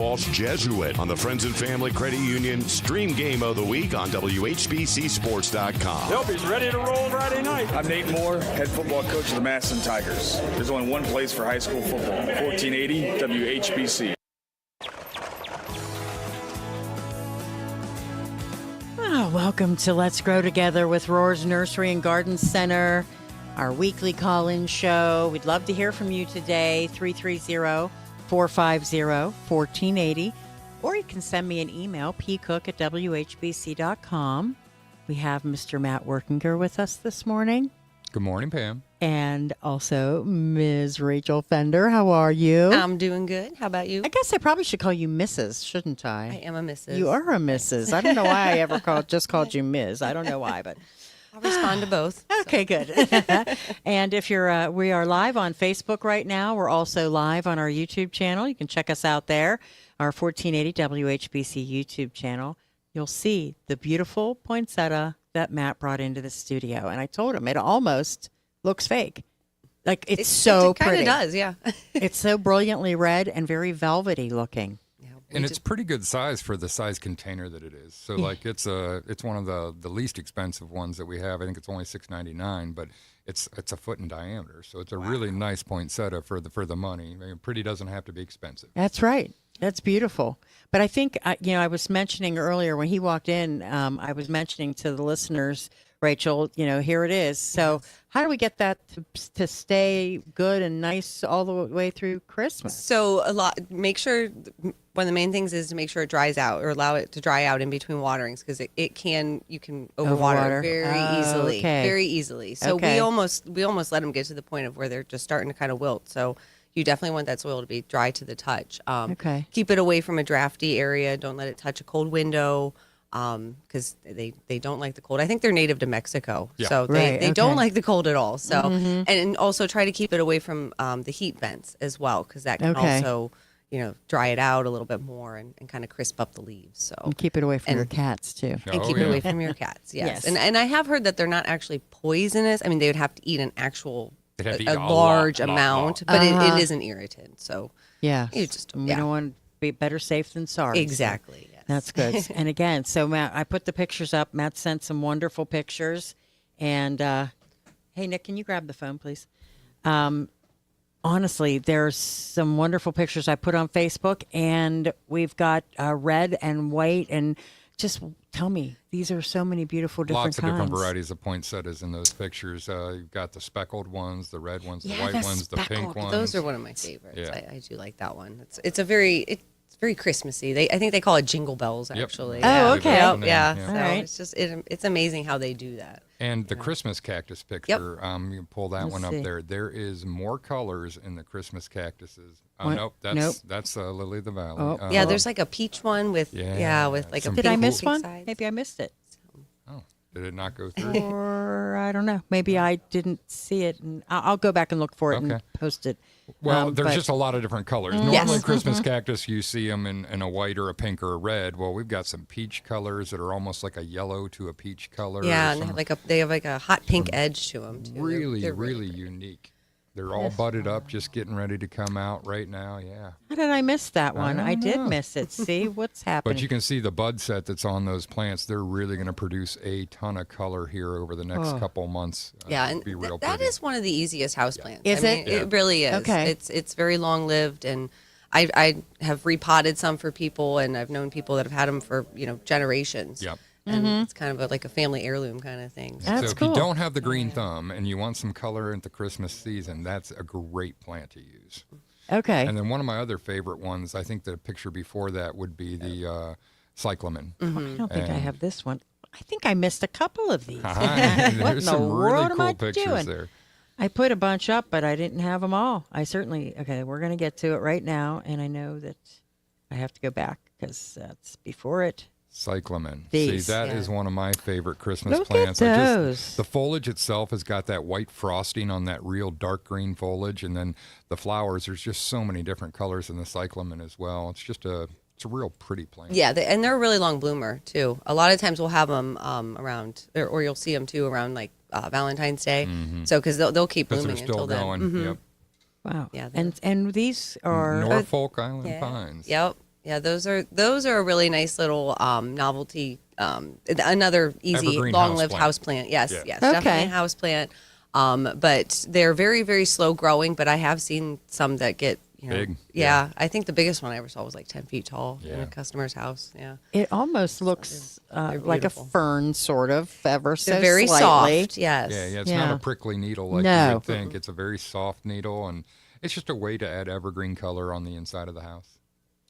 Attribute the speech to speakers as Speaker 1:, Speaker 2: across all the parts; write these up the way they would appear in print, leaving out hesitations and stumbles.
Speaker 1: Walsh Jesuit on the Friends and Family Credit Union Stream Game of the Week on WHBCSports.com.
Speaker 2: Nope, he's ready to roll Friday night.
Speaker 3: I'm Nate Moore, head football coach of the Madison Tigers. There's only one place for high school football, 1480 WHBC.
Speaker 4: Welcome to Let's Grow Together with Roar's Nursery and Garden Center, our weekly call-in show. We'd love to hear from you today, 330-450-1480, or you can send me an email, pcook@whbc.com. We have Mr. Matt Workinger with us this morning.
Speaker 5: Good morning, Pam.
Speaker 4: And also Ms. Rachel Fender. How are you?
Speaker 6: I'm doing good. How about you?
Speaker 4: I guess I probably should call you Mrs., shouldn't I?
Speaker 6: I am a Mrs.
Speaker 4: You are a Mrs. I don't know why I ever called you Ms. I don't know why, but
Speaker 6: I'll respond to both.
Speaker 4: Okay, good. And if you're, we are live on Facebook right now. We're also live on our YouTube channel. You can check us out there, our 1480 WHBC YouTube channel. You'll see the beautiful poinsettia that Matt brought into the studio. And I told him it almost looks fake. Like it's so pretty.
Speaker 6: It kind of does, yeah.
Speaker 4: It's so brilliantly red and very velvety looking.
Speaker 5: And it's pretty good size for the size container that it is. So like it's one of the least expensive ones that we have. I think it's only $6.99, but it's a foot in diameter. So it's a really nice poinsettia for the money. I mean, pretty doesn't have to be expensive.
Speaker 4: That's right. That's beautiful. But I think, I was mentioning earlier when he walked in, I was mentioning to the listeners, Rachel, here it is. So how do we get that to stay good and nice all the way through Christmas?
Speaker 6: So make sure, one of the main things is to make sure it dries out or allow it to dry out in between waterings because you can overwater very easily.
Speaker 4: Okay.
Speaker 6: Very easily. So we almost let them get to the point of where they're just starting to kind of wilt. So you definitely want that soil to be dry to the touch. Keep it away from a drafty area. Don't let it touch a cold window because they don't like the cold. I think they're native to Mexico, so they don't like the cold at all. So and also try to keep it away from the heat vents as well because that can also dry it out a little bit more and kind of crisp up the leaves. So
Speaker 4: and keep it away from your cats too.
Speaker 6: And keep it away from your cats. Yes. And I have heard that they're not actually poisonous. I mean, they would have to eat an actual a large amount, but it is an irritant. So
Speaker 4: we
Speaker 6: don't
Speaker 4: want to be better safe than sorry.
Speaker 6: Exactly.
Speaker 4: So. Yes. That's good. And again, so Matt, I put the pictures up. Matt sent some wonderful pictures. And hey, Nick, can you grab the phone, please? Honestly, there's some wonderful pictures I put on Facebook, and we've got red and white. And just tell me, these are so many beautiful different
Speaker 5: Lots of
Speaker 4: kinds.
Speaker 5: different varieties of poinsettias in those pictures. You've got the speckled ones, the red ones, the white ones, the pink ones.
Speaker 6: Those are one of my favorites.
Speaker 5: Yeah.
Speaker 6: I do like that one. It's very Christmassy. I think they call it Jingle Bells, actually.
Speaker 4: Oh, okay.
Speaker 6: Yeah.
Speaker 4: All
Speaker 6: So
Speaker 4: right.
Speaker 6: it's just it's amazing how they do that.
Speaker 5: And the Christmas cactus picture, you can pull that one up there. There is more colors in the Christmas cactuses. Nope, that's Lily of the Valley.
Speaker 4: Oh.
Speaker 6: Yeah, there's like a peach one with with like a
Speaker 4: Did I
Speaker 6: pink
Speaker 4: miss one?
Speaker 6: sides.
Speaker 4: Maybe I missed it.
Speaker 5: Oh, did it not go through?
Speaker 4: Or I don't know. Maybe I didn't see it, and I'll go back and look for it and post it.
Speaker 5: Well, there's just a lot of different colors. Normally,
Speaker 6: Yes.
Speaker 5: Christmas cactus, you see them in a white or a pink or a red. Well, we've got some peach colors that are almost like a yellow to a peach color.
Speaker 6: Yeah, and they have like a hot pink edge to them too.
Speaker 5: Really,
Speaker 6: really
Speaker 5: unique. They're all budded up, just getting ready to come out right now. Yeah.
Speaker 4: How did I miss that one? I did
Speaker 5: know.
Speaker 4: miss it. See what's happening.
Speaker 5: But you can see the bud set that's on those plants. They're really going to produce a ton of color here over the next couple months.
Speaker 6: And
Speaker 5: be real
Speaker 6: that
Speaker 5: pretty.
Speaker 6: is one of the easiest houseplants.
Speaker 4: Is it?
Speaker 6: It really is.
Speaker 4: Okay.
Speaker 6: It's very long lived, and I have repotted some for people, and I've known people that have had them for generations.
Speaker 5: Yep.
Speaker 6: And it's kind of like a family heirloom kind of thing.
Speaker 4: That's
Speaker 5: so if
Speaker 4: cool.
Speaker 5: you don't have the green thumb and you want some color at the Christmas season, that's a great plant to use.
Speaker 4: Okay.
Speaker 5: And then one of my other favorite ones, I think the picture before that would be the cyclamen.
Speaker 4: I don't think I have this one. I think I missed a couple of these. What
Speaker 5: There's
Speaker 4: in the
Speaker 5: some
Speaker 4: world
Speaker 5: really
Speaker 4: am I
Speaker 5: cool pictures
Speaker 4: doing?
Speaker 5: there.
Speaker 4: I put a bunch up, but I didn't have them all. We're going to get to it right now, and I know that I have to go back because that's before it.
Speaker 5: Cyclamen.
Speaker 4: These,
Speaker 5: See, that is one of my favorite Christmas
Speaker 4: Look
Speaker 5: plants.
Speaker 4: at those.
Speaker 5: The foliage itself has got that white frosting on that real dark green foliage, and then the flowers, there's just so many different colors in the cyclamen as well. It's a real pretty plant.
Speaker 6: Yeah, and they're a really long bloomer too. A lot of times we'll have them around, or you'll see them too around like Valentine's Day. So because they'll keep
Speaker 5: Because
Speaker 6: blooming
Speaker 5: they're still
Speaker 6: until
Speaker 5: going.
Speaker 6: then.
Speaker 5: Yep.
Speaker 4: Wow.
Speaker 6: Yeah,
Speaker 4: and these are
Speaker 5: Norfolk Island pines.
Speaker 6: Yep. Yeah, those are a really nice little novelty. Another easy,
Speaker 5: Evergreen
Speaker 6: long-lived
Speaker 5: houseplant.
Speaker 6: houseplant. Yes,
Speaker 5: Yeah.
Speaker 6: yes,
Speaker 4: Okay.
Speaker 6: definitely a houseplant. But they're very, very slow growing. But I have seen some that get
Speaker 5: Big.
Speaker 6: Yeah, I think the biggest one I ever saw was like 10 feet tall in
Speaker 5: Yeah.
Speaker 6: a customer's house. Yeah,
Speaker 4: It almost looks
Speaker 6: they're
Speaker 4: like a
Speaker 6: beautiful.
Speaker 4: fern, sort of, ever so
Speaker 6: they're very
Speaker 4: slightly.
Speaker 6: soft. Yes.
Speaker 5: Yeah, it's
Speaker 4: Yeah.
Speaker 5: not a prickly needle like
Speaker 4: No.
Speaker 5: you would think. It's a very soft needle, and it's just a way to add evergreen color on the inside of the house.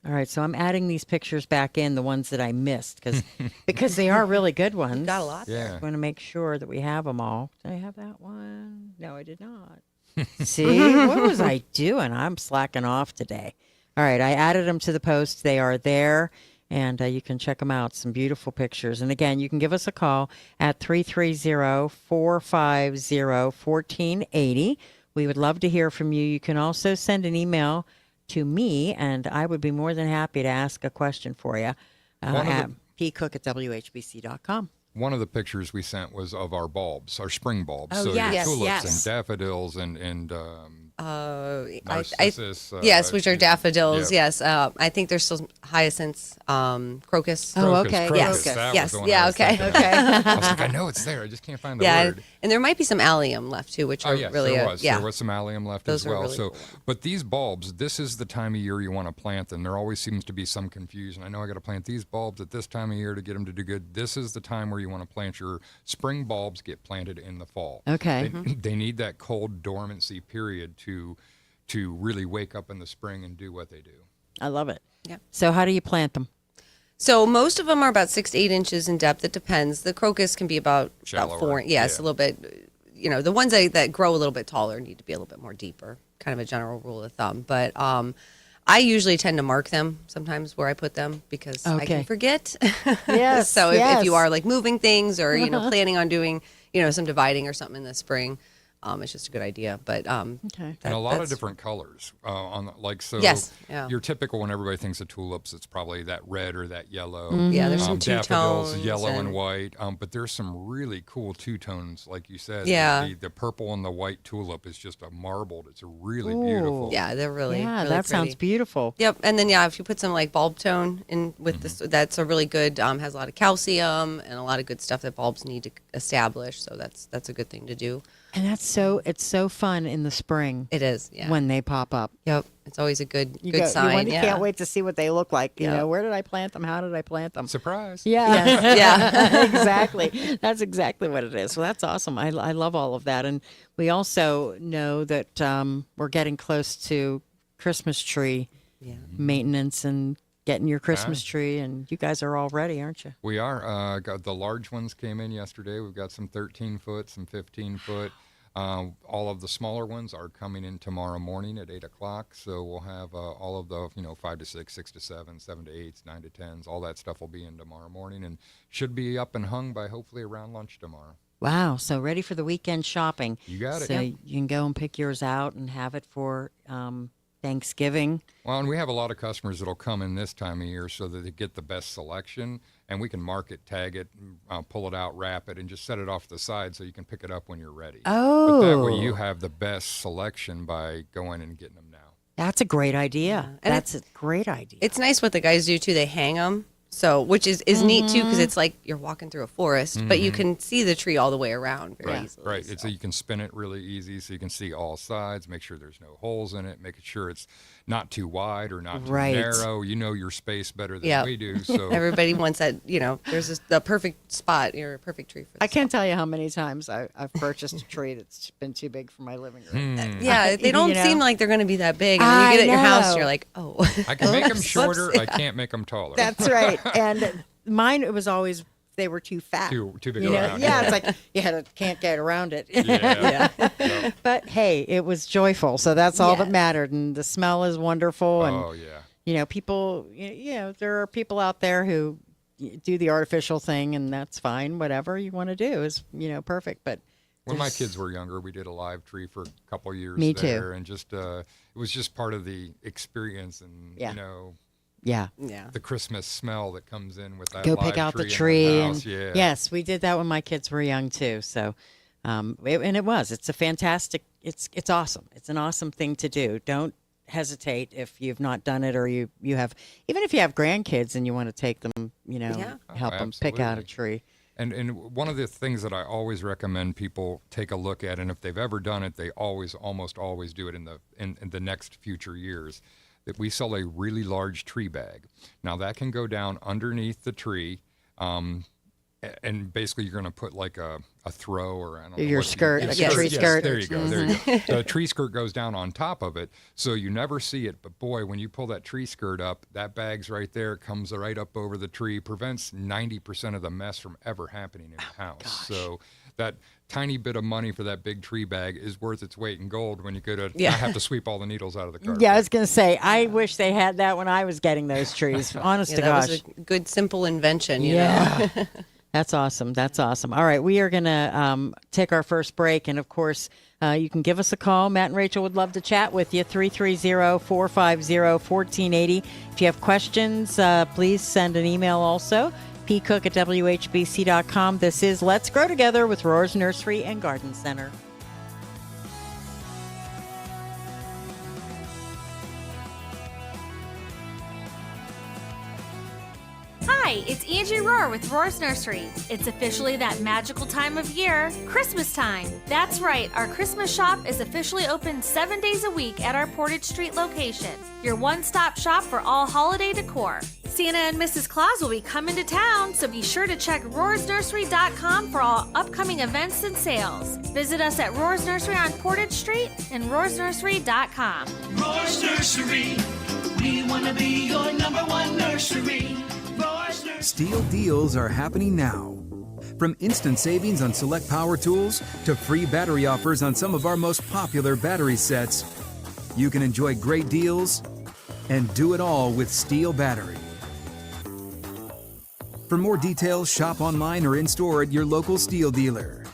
Speaker 4: All right, so I'm adding these pictures back in, the ones that I missed, because they are really good ones.
Speaker 6: Got a lot.
Speaker 5: Yeah.
Speaker 4: I want to make sure that we have them all. Did I have that one? No, I did not. See, what was I doing? I'm slacking off today. All right, I added them to the post. They are there, and you can check them out. Some beautiful pictures. And again, you can give us a call at 330-450-1480. We would love to hear from you. You can also send an email to me, and I would be more than happy to ask a question for you at pcook@whbc.com.
Speaker 5: One of the pictures we sent was of our bulbs, our spring bulbs.
Speaker 4: Oh,
Speaker 5: so
Speaker 4: yes,
Speaker 5: your tulips
Speaker 4: yes.
Speaker 5: and daffodils and narcissus.
Speaker 6: Yes, which are daffodils.
Speaker 5: yeah.
Speaker 6: Yes, I think there's still hyacinths, crocus.
Speaker 4: Oh, okay.
Speaker 5: Crocus.
Speaker 4: Yes.
Speaker 5: That was
Speaker 6: Yes.
Speaker 5: the one
Speaker 6: Yeah,
Speaker 5: I was
Speaker 6: okay.
Speaker 5: thinking of.
Speaker 4: Okay.
Speaker 5: I was like, I know it's there. I just can't find the
Speaker 6: Yeah,
Speaker 5: word.
Speaker 6: and there might be some allium left too, which
Speaker 5: Oh
Speaker 6: are
Speaker 5: yes,
Speaker 6: really
Speaker 5: there was.
Speaker 6: yeah.
Speaker 5: There was some allium left
Speaker 6: Those
Speaker 5: as
Speaker 6: are
Speaker 5: well.
Speaker 6: really
Speaker 5: So,
Speaker 6: cool.
Speaker 5: but these bulbs, this is the time of year you want to plant them. There always seems to be some confusion. I know I got to plant these bulbs at this time of year to get them to do good. This is the time where you want to plant your spring bulbs. Get planted in the fall.
Speaker 4: Okay.
Speaker 5: They need that cold dormancy period to really wake up in the spring and do what they do.
Speaker 4: I love it.
Speaker 6: Yeah.
Speaker 4: So how do you plant them?
Speaker 6: So most of them are about 6 to 8 inches in depth. It depends. The crocus can be about
Speaker 5: Shallower,
Speaker 6: 4. Yes,
Speaker 5: yeah.
Speaker 6: a little bit. The ones that grow a little bit taller need to be a little bit more deeper. Kind of a general rule of thumb. But I usually tend to mark them sometimes where I put them because I
Speaker 4: Okay.
Speaker 6: can forget.
Speaker 4: Yes,
Speaker 6: So if
Speaker 4: yes.
Speaker 6: you are like moving things or planning on doing some dividing or something in the spring, it's just a good idea. But
Speaker 4: Okay.
Speaker 5: And a lot of
Speaker 6: that's-
Speaker 5: different colors so
Speaker 6: Yes, yeah.
Speaker 5: your typical when everybody thinks of tulips, it's probably that red or that yellow.
Speaker 6: Yeah, there's some
Speaker 5: daffodils,
Speaker 6: two-tones
Speaker 5: yellow and
Speaker 6: and-
Speaker 5: white. But there's some really cool two-tones, like you said.
Speaker 6: Yeah.
Speaker 5: The purple and the white tulip is just a marbled. It's a really beautiful.
Speaker 6: Yeah, they're really
Speaker 4: Yeah,
Speaker 6: really
Speaker 4: that sounds
Speaker 6: pretty.
Speaker 4: beautiful.
Speaker 6: Yep, and then if you put some like bulb tone in with this, that's a really good. Has a lot of calcium and a lot of good stuff that bulbs need to establish. So that's a good thing to do.
Speaker 4: And it's so fun in the spring
Speaker 6: It is, yeah.
Speaker 4: when they pop up.
Speaker 6: Yep, it's always a good
Speaker 4: You
Speaker 6: sign.
Speaker 4: You
Speaker 6: yeah.
Speaker 4: can't wait to see what they look like. You
Speaker 6: Yeah.
Speaker 4: know, where did I plant them? How did I plant them?
Speaker 5: Surprise.
Speaker 4: Yeah,
Speaker 6: Yeah.
Speaker 4: exactly. That's exactly what it is. Well, that's awesome. I love all of that. And we also know that we're getting close to Christmas tree
Speaker 6: Yeah.
Speaker 4: maintenance and getting your Christmas tree. And you guys are all ready, aren't you?
Speaker 5: We are. Got the large ones came in yesterday. We've got some 13-foot, some 15-foot. All of the smaller ones are coming in tomorrow morning at 8 o'clock. So we'll have all of the 5 to 6, 6 to 7, 7 to 8, 9 to 10s. All that stuff will be in tomorrow morning and should be up and hung by hopefully around lunch tomorrow.
Speaker 4: Wow. So ready for the weekend shopping.
Speaker 5: You got it.
Speaker 4: So you can go and pick yours out and have it for Thanksgiving.
Speaker 5: Well, and we have a lot of customers that'll come in this time of year so that they get the best selection, and we can mark it, tag it, pull it out, wrap it, and just set it off to the side so you can pick it up when you're ready.
Speaker 4: Oh.
Speaker 5: But that way you have the best selection by going and getting them now.
Speaker 4: That's a great idea.
Speaker 6: And
Speaker 4: That's a great idea.
Speaker 6: It's nice what the guys do too. They hang them. So, which is neat too, because it's like you're walking through a forest, but you can see the tree all the way around very easily.
Speaker 5: Right.
Speaker 6: So.
Speaker 5: So you can spin it really easy so you can see all sides, make sure there's no holes in it, making sure it's not too wide or not too
Speaker 4: Right.
Speaker 5: narrow. You know your space better than
Speaker 6: Yep.
Speaker 5: we do. So
Speaker 6: Everybody wants that, there's the perfect spot, a perfect tree for
Speaker 4: I
Speaker 6: this.
Speaker 4: can't tell you how many times I've purchased a tree that's been too big for my living room.
Speaker 6: Yeah, they don't
Speaker 4: You know?
Speaker 6: seem like they're going to be that big. And then you get it at your house,
Speaker 4: know.
Speaker 6: and you're like, oh.
Speaker 5: I can make them
Speaker 6: Whoops.
Speaker 5: shorter. I can't make them taller.
Speaker 4: That's right. And mine, it was always they were too fat.
Speaker 5: too big
Speaker 4: You know?
Speaker 5: around.
Speaker 4: Yeah, it's like can't get around it.
Speaker 5: Yeah. Yep.
Speaker 4: But hey, it was joyful, so that's all that
Speaker 6: Yes.
Speaker 4: mattered. And the smell is wonderful. And
Speaker 5: Oh yeah.
Speaker 4: people, there are people out there who do the artificial thing, and that's fine. Whatever you want to do is perfect. But
Speaker 5: When my kids were younger, we did a live tree for a couple years
Speaker 4: Me too.
Speaker 5: there, and just it was just part of the experience, and
Speaker 4: Yeah.
Speaker 5: yeah,
Speaker 6: Yeah.
Speaker 5: the Christmas smell that comes in with that.
Speaker 4: go
Speaker 5: live
Speaker 4: pick out the
Speaker 5: in
Speaker 4: tree
Speaker 5: house.
Speaker 4: and
Speaker 5: Yeah.
Speaker 4: yes, we did that when my kids were young too. So it's a fantastic, it's awesome. It's an awesome thing to do. Don't hesitate if you've not done it, or you have, even if you have grandkids and you want to take them, help them pick out a tree.
Speaker 5: And one of the things that I always recommend people take a look at, and if they've ever done it, they almost always do it in the next future years, that we sell a really large tree bag. Now that can go down underneath the tree, and basically you're going to put like a throw, or I don't know,
Speaker 4: your skirt, like a tree skirt.
Speaker 5: There you go. There you go. The tree skirt goes down on top of it, so you never see it. But boy, when you pull that tree skirt up, that bag's right there, comes right up over the tree, prevents 90% of the mess from ever happening in the house.
Speaker 4: Gosh.
Speaker 5: So that tiny bit of money for that big tree bag is worth its weight in gold when you go to I have to sweep all the needles out of the carpet.
Speaker 4: Yeah, I was going to say, I wish they had that when I was getting those trees. Honest to gosh.
Speaker 6: That was a good, simple invention, you know?
Speaker 4: That's awesome. That's awesome. All right, we are going to take our first break. And, of course, you can give us a call. Matt and Rachel would love to chat with you, 330-450-1480. If you have questions, please send an email also, pcook@whbc.com. This is Let's Grow Together with Rohr's Nursery and Garden Center.
Speaker 7: Hi, it's Angie Rohr with Rohr's Nursery. It's officially that magical time of year, Christmas time. That's right, our Christmas shop is officially open 7 days a week at our Portage Street location, your one-stop shop for all holiday decor. Santa and Mrs. Claus will be coming to town, so be sure to check rohrsnursery.com for all upcoming events and sales. Visit us at Rohr's Nursery on Portage Street and rohrsnursery.com.
Speaker 8: Rohr's Nursery, we want to be your number one nursery.
Speaker 9: Steel deals are happening now. From instant savings on select power tools to free battery offers on some of our most popular battery sets, you can enjoy great deals and do it all with Steel Battery. For more details, shop online or in-store at your local Steel dealer.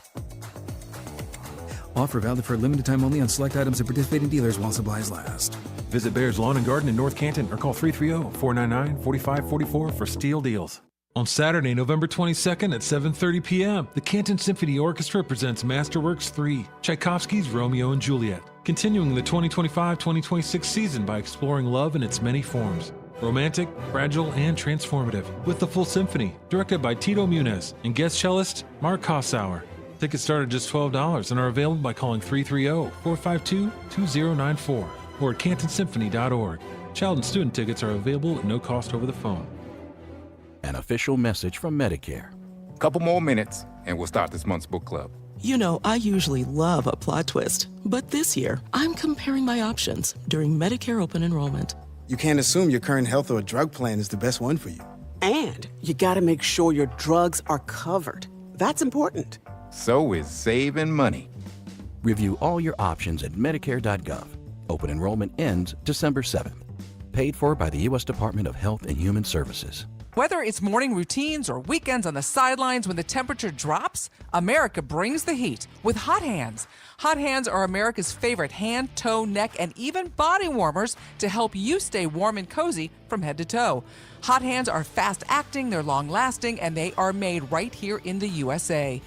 Speaker 9: Offer valid for a limited time only on select items at participating dealers while supplies last.
Speaker 10: Visit Bear's Lawn and Garden in North Canton or call 330-499-4544 for Steel deals. On Saturday, November 22nd at 7:30 p.m., the Canton Symphony Orchestra presents Masterworks 3, Tchaikovsky's Romeo and Juliet, continuing the 2025-2026 season by exploring love in its many forms. Romantic, fragile, and transformative, with the full symphony, directed by Tito Muniz, and guest cellist Mark Kossauer. Tickets start at just $12 and are available by calling 330-452-2094 or at cantonsymphony.org. Child and student tickets are available at no cost over the phone.
Speaker 11: An official message from Medicare.
Speaker 12: Couple more minutes and we'll start this month's book club.
Speaker 13: You know, I usually love a plot twist, but this year I'm comparing my options during Medicare open enrollment.
Speaker 14: You can't assume your current health or drug plan is the best one for you.
Speaker 15: And you gotta make sure your drugs are covered. That's important.
Speaker 12: So is saving money.
Speaker 11: Review all your options at Medicare.gov. Open enrollment ends December 7th. Paid for by the U.S. Department of Health and Human Services.
Speaker 16: Whether it's morning routines or weekends on the sidelines when the temperature drops, America brings the heat with Hot Hands. Hot Hands are America's favorite hand, toe, neck, and even body warmers to help you stay warm and cozy from head to toe. Hot Hands are fast-acting, they're long-lasting, and they are made right here in the USA.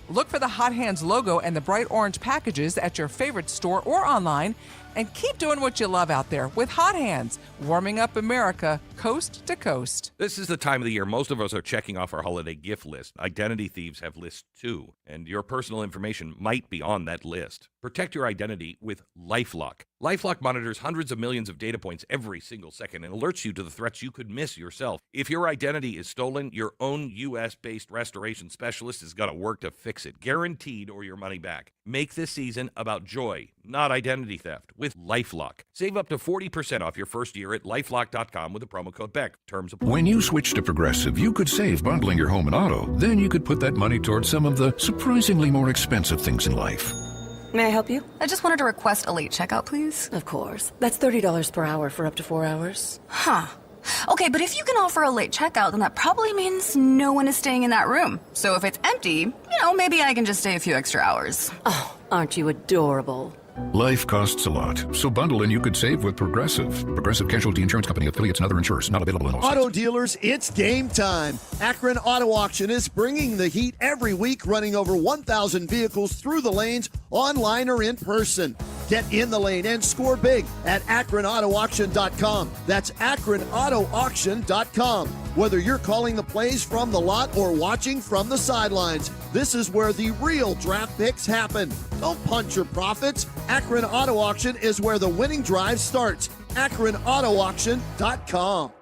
Speaker 16: Look for the Hot Hands logo and the bright orange packages at your favorite store or online. And keep doing what you love out there with Hot Hands, warming up America coast to coast.
Speaker 17: This is the time of the year most of us are checking off our holiday gift list. Identity thieves have lists too, and your personal information might be on that list. Protect your identity with LifeLock. LifeLock monitors hundreds of millions of data points every single second and alerts you to the threats you could miss yourself. If your identity is stolen, your own U.S.-based restoration specialist is going to work to fix it, guaranteed, or your money back. Make this season about joy, not identity theft, with LifeLock. Save up to 40% off your first year at LifeLock.com with the promo code BECK. Terms apply.
Speaker 18: When you switch to Progressive, you could save bundling your home and auto. Then you could put that money towards some of the surprisingly more expensive things in life.
Speaker 19: May I help you?
Speaker 20: I just wanted to request a late checkout, please.
Speaker 19: Of course. That's $30 per hour for up to 4 hours.
Speaker 20: Huh. Okay, but if you can offer a late checkout, then that probably means no one is staying in that room. So if it's empty, maybe I can just stay a few extra hours.
Speaker 19: Oh, aren't you adorable?
Speaker 18: Life costs a lot, so bundle and you could save with Progressive. Progressive Casualty Insurance Company, affiliates, and other insurers. Not available in all states.
Speaker 21: Auto dealers, it's game time. Akron Auto Auction is bringing the heat every week, running over 1,000 vehicles through the lanes, online or in person. Get in the lane and score big at AkronAutoAuction.com. That's AkronAutoAuction.com. Whether you're calling the plays from the lot or watching from the sidelines, this is where the real draft picks happen. Don't punt your profits. Akron Auto Auction is where the winning drive starts. AkronAutoAuction.com.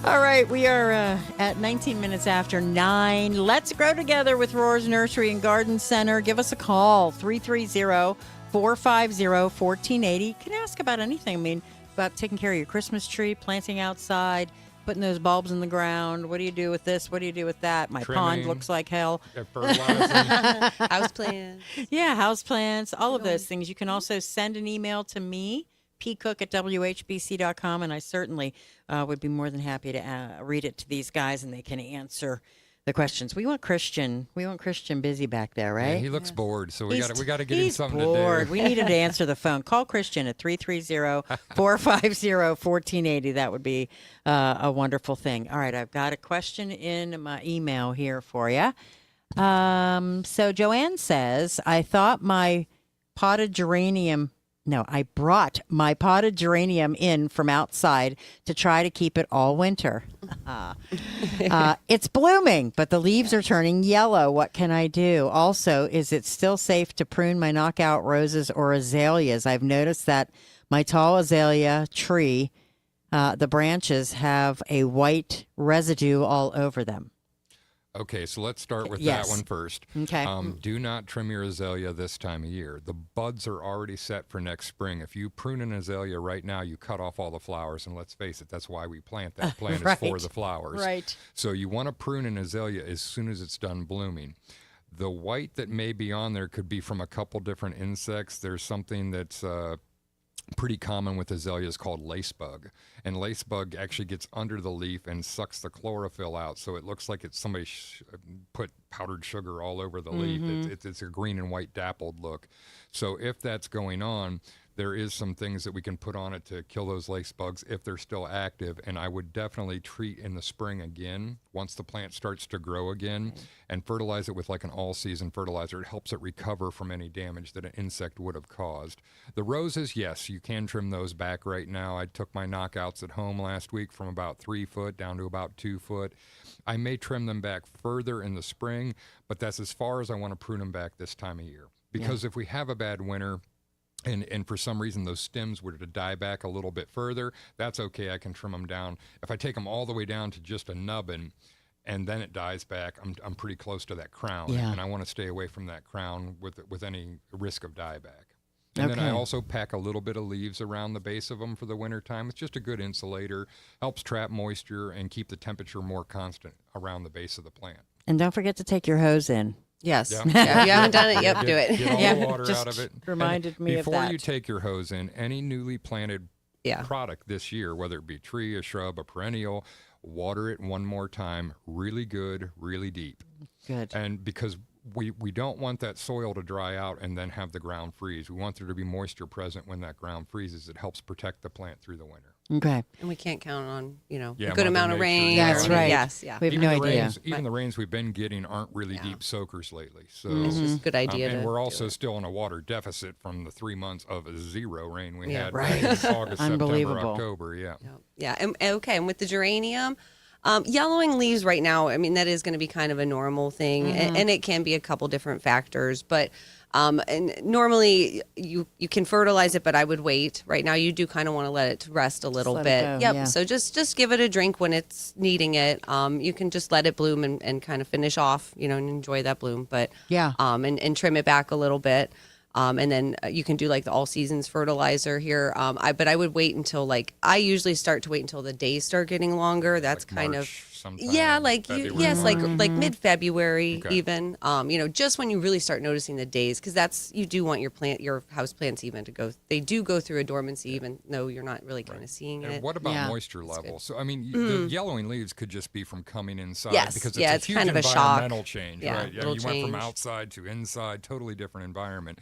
Speaker 4: All right, we are at 19 minutes after 9. Let's grow together with Rohr's Nursery and Garden Center. Give us a call, 330-450-1480. You can ask about anything. I mean, about taking care of your Christmas tree, planting outside, putting those bulbs in the ground. What do you do with this? What do you do with that? My pond looks like hell.
Speaker 6: Houseplants.
Speaker 4: Yeah, houseplants, all of those things. You can also send an email to me, pcook@whbc.com, and I certainly would be more than happy to read it to these guys, and they can answer the questions. We want Christian busy back there, right?
Speaker 5: Yeah, he looks bored, so we got to get him something
Speaker 4: bored.
Speaker 5: to do.
Speaker 4: We need him to answer the phone. Call Christian at 330-450-1480. That would be a wonderful thing. All right, I've got a question in my email here for you. So Joanne says, I brought my potted geranium in from outside to try to keep it all winter. It's blooming, but the leaves are turning yellow. What can I do? Also, is it still safe to prune my knockout roses or azaleas? I've noticed that my tall azalea tree, the branches have a white residue all over them.
Speaker 5: Okay, so let's start with
Speaker 4: Yes.
Speaker 5: that one first.
Speaker 4: Okay.
Speaker 5: Do not trim your azalea this time of year. The buds are already set for next spring. If you prune an azalea right now, you cut off all the flowers, and let's face it, that's why we plant. That plant
Speaker 4: Right.
Speaker 5: is for the flowers.
Speaker 4: Right.
Speaker 5: So you want to prune an azalea as soon as it's done blooming. The white that may be on there could be from a couple different insects. There's something that's pretty common with azaleas called lacebug, and lacebug actually gets under the leaf and sucks the chlorophyll out, so it looks like it's somebody put powdered sugar all over the leaf. It's a green and white dappled look. So if that's going on, there is some things that we can put on it to kill those lacebugs if they're still active, and I would definitely treat in the spring again once the plant starts to grow again, and fertilize it with like an all-season fertilizer. It helps it recover from any damage that an insect would have caused. The roses, yes, you can trim those back right now. I took my knockouts at home last week from about 3 foot down to about 2 foot. I may trim them back further in the spring, but that's as far as I want to prune them back this time of year. Because if we have a bad winter, and for some reason those stems were to die back a little bit further, that's okay. I can trim them down. If I take them all the way down to just a nubbin and then it dies back, I'm pretty close to that crown, and I want to stay away from that crown with any risk of dieback. And then I also pack a little bit of leaves around the base of them for the winter time. It's just a good insulator, helps trap moisture and keep the temperature more constant around the base of the plant.
Speaker 4: And don't forget to take your hose in.
Speaker 6: Yes.
Speaker 5: Yeah.
Speaker 6: If you haven't done it, do it.
Speaker 5: Get all the water out of it.
Speaker 4: Reminded me of that.
Speaker 5: Before you take your hose in, any newly planted product this year, whether it be a tree, a shrub, a perennial, water it one more time, really good, really deep.
Speaker 4: Good.
Speaker 5: And because we don't want that soil to dry out and then have the ground freeze. We want there to be moisture present when that ground freezes. It helps protect the plant through the winter.
Speaker 4: Okay.
Speaker 6: And we can't count on, a good
Speaker 5: Mother
Speaker 6: amount of
Speaker 5: Nature.
Speaker 6: rain.
Speaker 4: That's right.
Speaker 6: Yes, yeah.
Speaker 4: We have no idea.
Speaker 5: Even the rains we've been getting aren't really deep soakers lately. So
Speaker 6: It's just a good idea
Speaker 5: and
Speaker 6: to
Speaker 5: we're also still in a water deficit from the 3 months of zero rain we had
Speaker 4: right.
Speaker 5: in August, September,
Speaker 4: Unbelievable.
Speaker 5: October. Yeah.
Speaker 6: Yeah. And with the geranium, yellowing leaves right now, I mean, that is going to be kind of a normal thing, and it can be a couple different factors. But and normally you can fertilize it, but I would wait. Right now, you do kind of want to let it rest a little bit.
Speaker 4: Go,
Speaker 6: So just give it a drink when it's needing it. You can just let it bloom and kind of finish off, and enjoy that bloom. But and trim it back a little bit. And then you can do like the all seasons fertilizer here. But I would wait until I usually start to wait until the days start getting longer. That's
Speaker 5: like
Speaker 6: kind
Speaker 5: March
Speaker 6: of
Speaker 5: sometime,
Speaker 6: like
Speaker 5: February.
Speaker 6: mid-February even. Just when you really start noticing the days, because you do want your house plants even to go. They do go through a dormancy, even though you're not really kind of seeing
Speaker 5: And
Speaker 6: it.
Speaker 5: what about moisture level? So I mean, the yellowing leaves could just be from coming inside because it's a huge
Speaker 6: kind of a
Speaker 5: environmental
Speaker 6: shock.
Speaker 5: change,
Speaker 6: Yeah,
Speaker 5: right? Yeah, you went from outside to inside, totally different environment.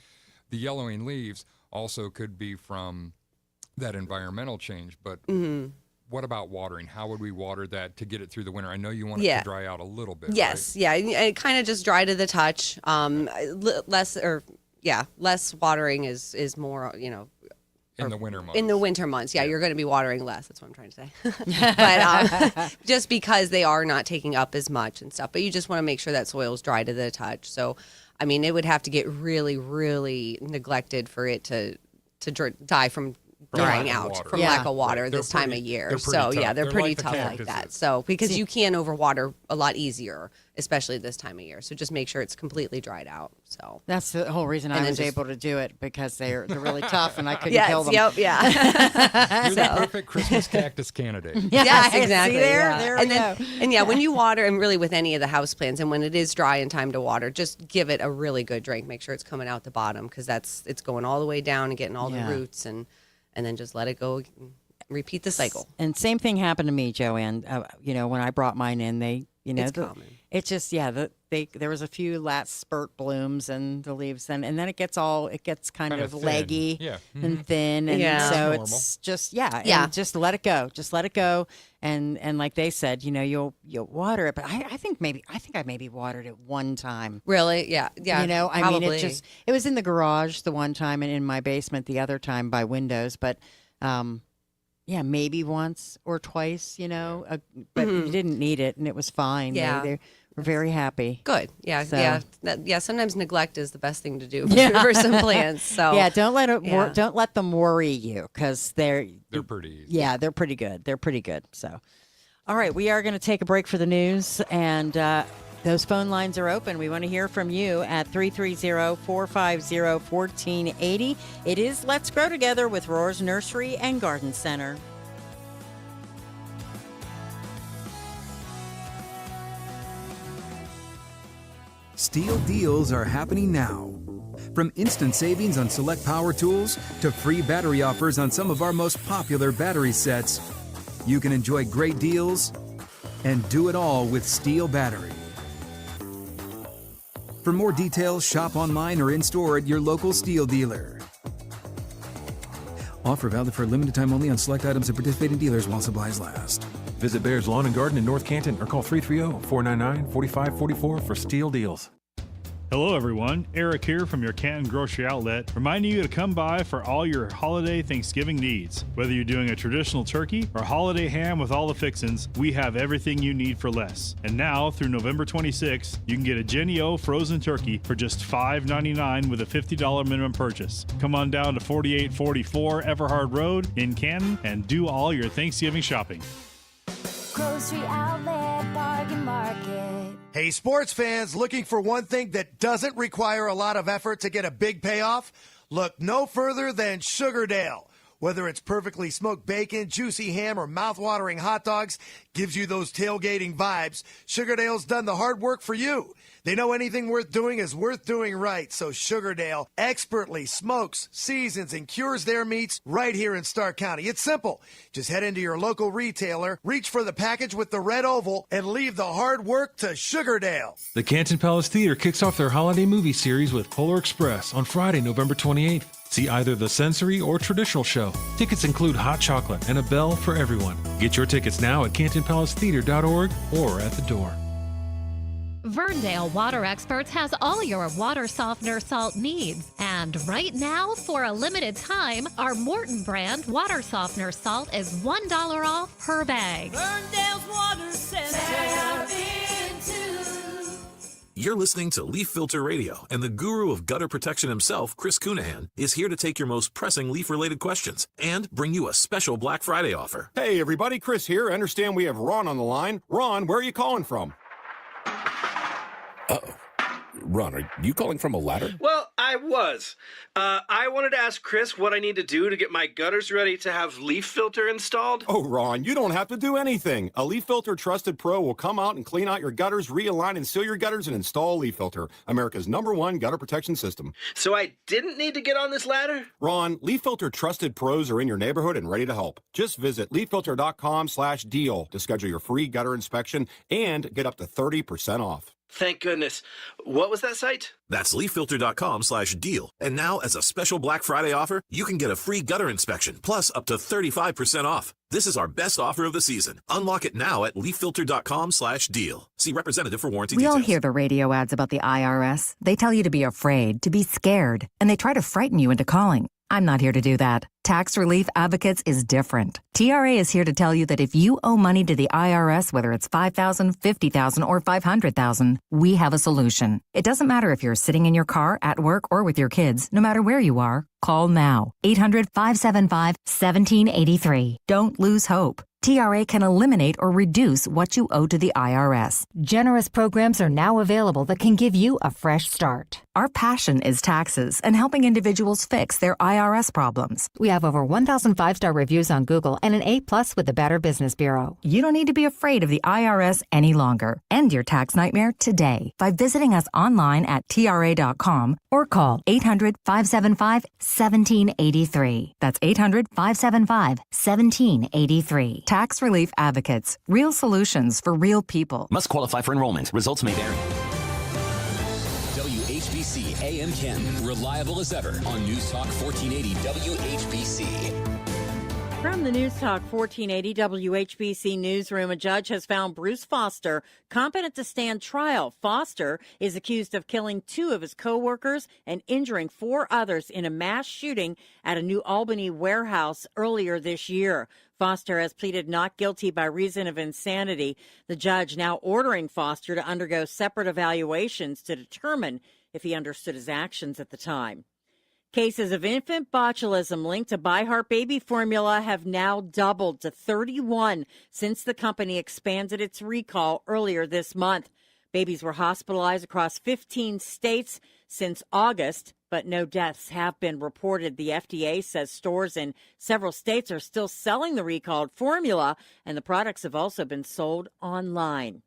Speaker 5: The yellowing leaves also could be from that environmental change, but what about watering? How would we water that to get it through the winter? I know you want it to dry out a little bit.
Speaker 6: Yes,
Speaker 5: right?
Speaker 6: yeah, it kind of just dry to the touch. Less watering is more,
Speaker 5: in the winter months.
Speaker 6: In the winter months, you're going to be watering less. That's what I'm trying to say. But just because they are not taking up as much and stuff. But you just want to make sure that soil is dry to the touch. So, I mean, it would have to get really, really neglected for it to die from drying out from lack of water this time of year. So they're pretty tough like that. So because you can overwater a lot easier, especially this time of year. So just make sure it's completely dried out. So
Speaker 4: that's the whole reason I was able to do it, because they're really tough and I couldn't kill them.
Speaker 6: You're
Speaker 5: the perfect Christmas cactus candidate.
Speaker 6: Yes, exactly.
Speaker 4: See there we go.
Speaker 6: And when you water, and really with any of the houseplants, and when it is dry and time to water, just give it a really good drink. Make sure it's coming out the bottom, because it's going all the way down and getting all the roots, and then just let it go. Repeat the cycle.
Speaker 4: And same thing happened to me, Joanne. When I brought mine in,
Speaker 6: it's common.
Speaker 4: It's just there was a few last spurt blooms and the leaves, and then it gets kind of leggy and thin, and so it's just and just let it go. Just let it go, and like they said, you'll water it, but I think I maybe watered it one time.
Speaker 6: Really? Yeah.
Speaker 4: I mean, it was in the garage the one time, and in my basement the other time by windows, but. Maybe once or twice, but you didn't need it, and it was fine.
Speaker 6: Yeah.
Speaker 4: They were very happy.
Speaker 6: Good. Yeah. So. Yeah. Sometimes neglect is the best thing to do for some plants. So
Speaker 4: don't let them worry you, because they're
Speaker 5: pretty easy.
Speaker 4: Yeah, they're pretty good. They're pretty good. So, all right, we are going to take a break for the news, and those phone lines are open. We want to hear from you at 330-450-1480. It is Let's Grow Together with Rohr's Nursery and Garden Center.
Speaker 9: Steel deals are happening now. From instant savings on select power tools to free battery offers on some of our most popular battery sets, you can enjoy great deals and do it all with Steel Battery. For more details, shop online or in-store at your local Steel dealer. Offer valid for a limited time only on select items of participating dealers while supplies last.
Speaker 10: Visit Bear's Lawn and Garden in North Canton or call 330-499-4544 for Steel deals.
Speaker 2: Hello everyone, Eric here from your Canton Grocery Outlet, reminding you to come by for all your holiday Thanksgiving needs. Whether you're doing a traditional turkey or holiday ham with all the fixins, we have everything you need for less. And now, through November 26th, you can get a Jenny O frozen turkey for just $5.99 with a $50 minimum purchase. Come on down to 4844 Everhard Road in Canton and do all your Thanksgiving shopping.
Speaker 1: Grocery Outlet Bargain Market.
Speaker 21: Hey, sports fans, looking for one thing that doesn't require a lot of effort to get a big payoff? Look no further than Sugardale. Whether it's perfectly smoked bacon, juicy ham, or mouth-watering hot dogs, gives you those tailgating vibes. Sugardale's done the hard work for you. They know anything worth doing is worth doing right, so Sugardale expertly smokes, seasons, and cures their meats right here in Stark County. It's simple. Just head into your local retailer, reach for the package with the red oval, and leave the hard work to Sugardale.
Speaker 10: The Canton Palace Theater kicks off their holiday movie series with Polar Express on Friday, November 28th. See either the sensory or traditional show. Tickets include hot chocolate and a bell for everyone. Get your tickets now at cantonpalacetheater.org or at the door.
Speaker 22: Verndale Water Experts has all your water softener salt needs. And right now, for a limited time, our Morton brand water softener salt is $1 off per bag.
Speaker 8: Verndale's Water Center.
Speaker 23: You're listening to Leaf Filter Radio, and the guru of gutter protection himself, Chris Cunahan, is here to take your most pressing leaf-related questions and bring you a special Black Friday offer.
Speaker 24: Hey, everybody, Chris here. I understand we have Ron on the line. Ron, where are you calling from?
Speaker 25: Uh-oh. Ron, are you calling from a ladder?
Speaker 26: Well, I was. I wanted to ask Chris what I need to do to get my gutters ready to have Leaf Filter installed.
Speaker 24: Oh, Ron, you don't have to do anything. A Leaf Filter Trusted Pro will come out and clean out your gutters, realign and seal your gutters, and install Leaf Filter, America's #1 gutter protection system.
Speaker 26: So I didn't need to get on this ladder?
Speaker 24: Ron, Leaf Filter Trusted Pros are in your neighborhood and ready to help. Just visit leaffilter.com/deal to schedule your free gutter inspection and get up to 30% off.
Speaker 26: Thank goodness. What was that site?
Speaker 23: That's leaffilter.com/deal. And now, as a special Black Friday offer, you can get a free gutter inspection, plus up to 35% off. This is our best offer of the season. Unlock it now at leaffilter.com/deal. See representative for warranty
Speaker 3: We all
Speaker 23: details.
Speaker 3: hear the radio ads about the IRS. They tell you to be afraid, to be scared, and they try to frighten you into calling. I'm not here to do that. Tax Relief Advocates is different. TRA is here to tell you that if you owe money to the IRS, whether it's $5,000, $50,000, or $500,000, we have a solution. It doesn't matter if you're sitting in your car, at work, or with your kids. No matter where you are, call now. 800-575-1783. Don't lose hope. TRA can eliminate or reduce what you owe to the IRS. Generous programs are now available that can give you a fresh start. Our passion is taxes and helping individuals fix their IRS problems. We have over 1,000 five-star reviews on Google and an A+ with the Better Business Bureau. You don't need to be afraid of the IRS any longer. End your tax nightmare today by visiting us online at TRA.com or call 800-575-1783. That's 800-575-1783. Tax Relief Advocates. Real solutions for real people.
Speaker 7: Must qualify for enrollment. Results may vary. WHBC AM Canton. Reliable as ever on News Talk 1480 WHBC.
Speaker 4: From the News Talk 1480 WHBC newsroom, a judge has found Bruce Foster competent to stand trial. Foster is accused of killing 2 of his co-workers and injuring 4 others in a mass shooting at a New Albany warehouse earlier this year. Foster has pleaded not guilty by reason of insanity. The judge now ordering Foster to undergo separate evaluations to determine if he understood his actions at the time. Cases of infant botulism linked to ByHeart baby formula have now doubled to 31 since the company expanded its recall earlier this month. Babies were hospitalized across 15 states since August, but no deaths have been reported. The FDA says stores in several states are still selling the recalled formula, and the products have also been sold online.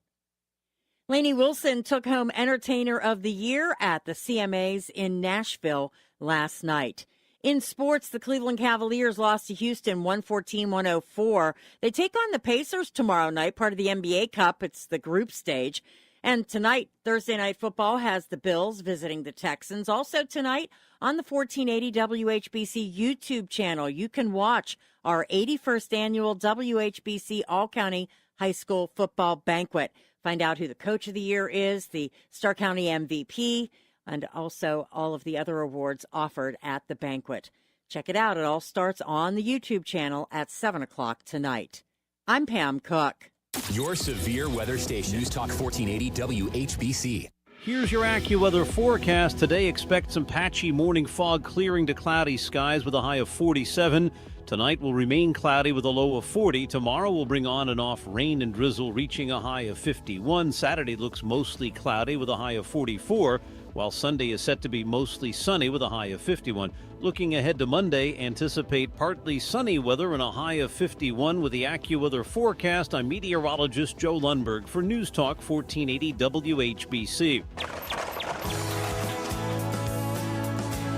Speaker 4: Lainey Wilson took home Entertainer of the Year at the CMAs in Nashville last night. In sports, the Cleveland Cavaliers lost to Houston 114-104. They take on the Pacers tomorrow night, part of the NBA Cup. It's the group stage. And tonight, Thursday Night Football has the Bills visiting the Texans. Also tonight on the 1480 WHBC YouTube channel, you can watch our 81st annual WHBC All-County High School Football Banquet. Find out who the Coach of the Year is, the Star County MVP, and also all of the other awards offered at the banquet. Check it out. It all starts on the YouTube channel at 7 o'clock tonight. I'm Pam Cook.
Speaker 7: Your severe weather station. News Talk 1480 WHBC.
Speaker 12: Here's your AccuWeather forecast. Today, expect some patchy morning fog clearing to cloudy skies with a high of 47. Tonight will remain cloudy with a low of 40. Tomorrow will bring on and off rain and drizzle, reaching a high of 51. Saturday looks mostly cloudy with a high of 44, while Sunday is set to be mostly sunny with a high of 51. Looking ahead to Monday, anticipate partly sunny weather and a high of 51 with the AccuWeather forecast. I'm meteorologist Joe Lundberg for News Talk 1480 WHBC.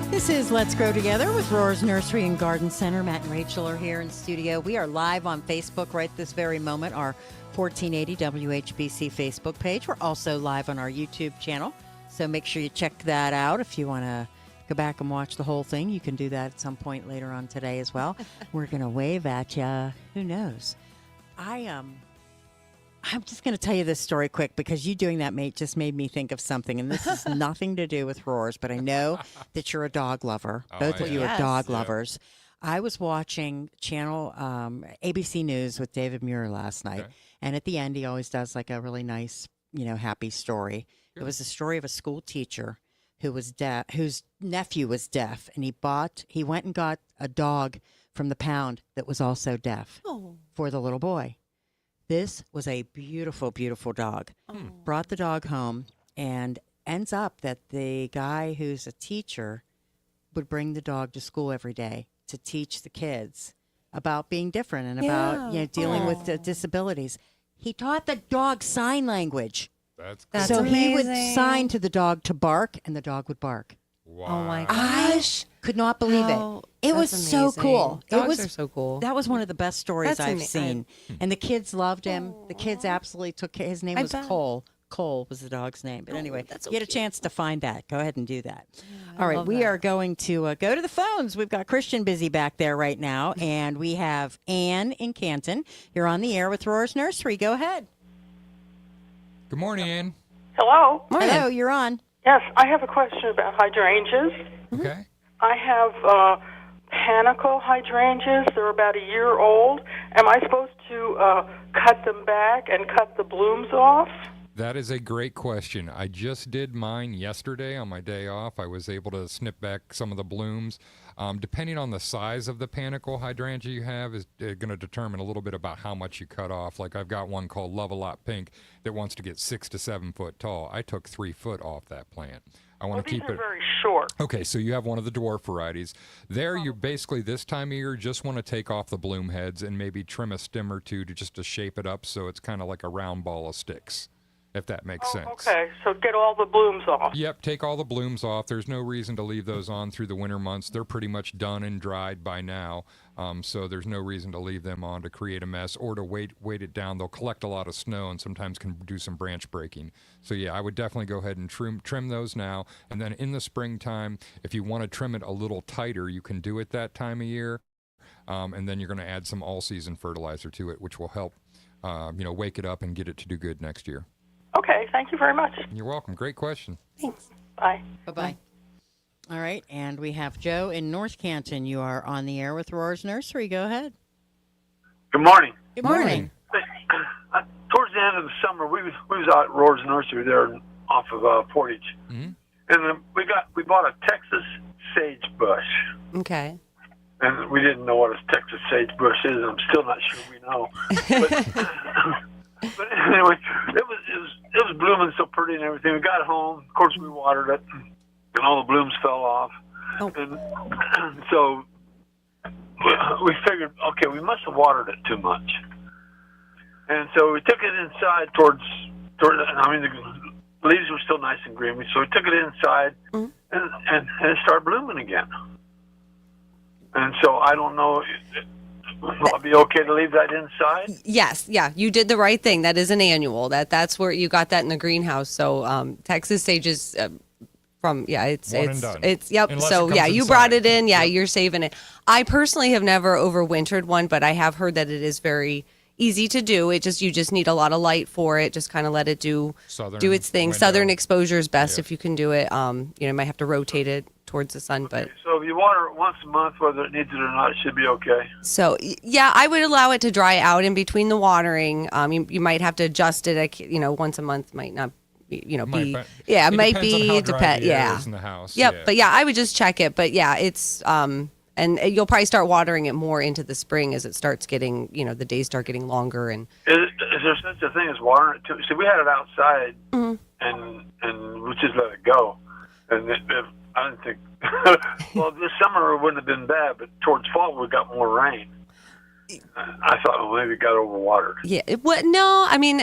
Speaker 4: This is Let's Grow Together with Roar's Nursery and Garden Center. Matt and Rachel are here in studio. We are live on Facebook right this very moment, our 1480 WHBC Facebook page. We're also live on our YouTube channel, so make sure you check that out. If you want to go back and watch the whole thing, you can do that at some point later on today as well. We're going to wave at you. Who knows? I'm just going to tell you this story quick because you doing that, mate, just made me think of something. And this has nothing to do with Roars, but I know that you're a dog lover. Both of you are dog lovers. I was watching channel ABC News with David Muir last night. Okay. And at the end, he always does like a really nice, happy story. Sure. It was a story of a school teacher who was deaf, whose nephew was deaf. And he went and got a dog from the pound that was also deaf for the little boy. This was a beautiful, beautiful dog. Brought the dog home, and ends up that the guy who's a teacher would bring the dog to school every day to teach the kids about being different and about dealing with disabilities. He taught the dog sign language.
Speaker 5: That's cool.
Speaker 4: So
Speaker 6: amazing.
Speaker 4: he would sign to the dog to bark, and the dog would bark.
Speaker 5: Wow.
Speaker 6: Oh my
Speaker 4: I could not believe it. It was so cool.
Speaker 6: Dogs are so cool.
Speaker 4: That was one of the best stories
Speaker 6: That's
Speaker 4: I've seen. And the kids loved him. The kids absolutely took care. His name was Cole. Cole was the dog's name. But anyway,
Speaker 6: that's
Speaker 4: get a chance to find that. Go ahead and do that. All right,
Speaker 6: love
Speaker 4: we
Speaker 6: that.
Speaker 4: are going to go to the phones. We've got Christian busy back there right now, and we have Ann in Canton. You're on the air with Roar's Nursery. Go ahead.
Speaker 5: Good morning, Ann.
Speaker 11: Hello.
Speaker 4: Hello, you're on.
Speaker 11: Yes, I have a question about hydrangeas.
Speaker 5: Okay.
Speaker 11: I have panicle hydrangeas. They're about a year old. Am I supposed to cut them back and cut the blooms off?
Speaker 5: That is a great question. I just did mine yesterday on my day off. I was able to snip back some of the blooms. Depending on the size of the panicle hydrangea you have is going to determine a little bit about how much you cut off. Like I've got one called Love-A-Lot Pink that wants to get 6 to 7 foot tall. I took 3 foot off that plant. I want to keep
Speaker 11: these are
Speaker 5: it
Speaker 11: very short.
Speaker 5: Okay, so you have one of the dwarf varieties. There, you're basically this time of year just want to take off the bloom heads and maybe trim a stem or two to shape it up so it's kind of like a round ball of sticks, if that makes sense.
Speaker 11: Okay, so get all the blooms off.
Speaker 5: Yep, take all the blooms off. There's no reason to leave those on through the winter months. They're pretty much done and dried by now, so there's no reason to leave them on to create a mess or to weight it down. They'll collect a lot of snow and sometimes can do some branch breaking. So yeah, I would definitely go ahead and trim those now. And then in the springtime, if you want to trim it a little tighter, you can do it that time of year. And then you're going to add some all-season fertilizer to it, which will help, wake it up and get it to do good next year.
Speaker 11: Okay, thank you very much.
Speaker 5: You're welcome. Great question.
Speaker 11: Thanks. Bye.
Speaker 4: Bye-bye. All right, and we have Joe in North Canton. You are on the air with Roar's Nursery. Go ahead.
Speaker 13: Good morning.
Speaker 4: Good morning.
Speaker 13: Towards the end of the summer, we was out at Roar's Nursery there off of Portage, and we bought a Texas sagebush.
Speaker 6: Okay.
Speaker 13: And we didn't know what a Texas sagebush is. I'm still not sure we know. But anyway, it was blooming so pretty and everything. We got home. Of course, we watered it, and all the blooms fell off.
Speaker 6: Oh.
Speaker 13: And so we figured, okay, we must have watered it too much. And so we took it inside towards the leaves were still nice and green. So we took it inside, and it started blooming again. And so I don't know. Will it be okay to leave that inside?
Speaker 6: Yes, yeah, you did the right thing. That is an annual. That's where you got that in the greenhouse. So Texas sage is it's
Speaker 5: One and done.
Speaker 6: Yep.
Speaker 5: Unless
Speaker 6: So
Speaker 5: it comes
Speaker 6: yeah, you
Speaker 5: inside.
Speaker 6: brought it in. Yeah, you're saving it. I personally have never overwintered one, but I have heard that it is very easy to do. You just need a lot of light for it. Just kind of let it do its thing.
Speaker 5: window.
Speaker 6: Southern exposure is best if you can do it. You might have to rotate it towards the sun, but.
Speaker 13: So if you water it once a month, whether it needs it or not, it should be okay.
Speaker 6: So yeah, I would allow it to dry out in between the watering. You might have to adjust it. Once a month might not. It might be.
Speaker 5: It depends on how dry the air is in the house.
Speaker 6: Yep.
Speaker 5: Yeah.
Speaker 6: But yeah, I would just check it. But yeah, it's and you'll probably start watering it more into the spring as it starts getting, the days start getting longer and.
Speaker 13: Is there such a thing as watering it too? See, we had it outside, and we just let it go, and I didn't think. Well, this summer it wouldn't have been bad, but towards fall we got more rain. I thought, well, maybe it got overwatered.
Speaker 6: Yeah. No, I mean.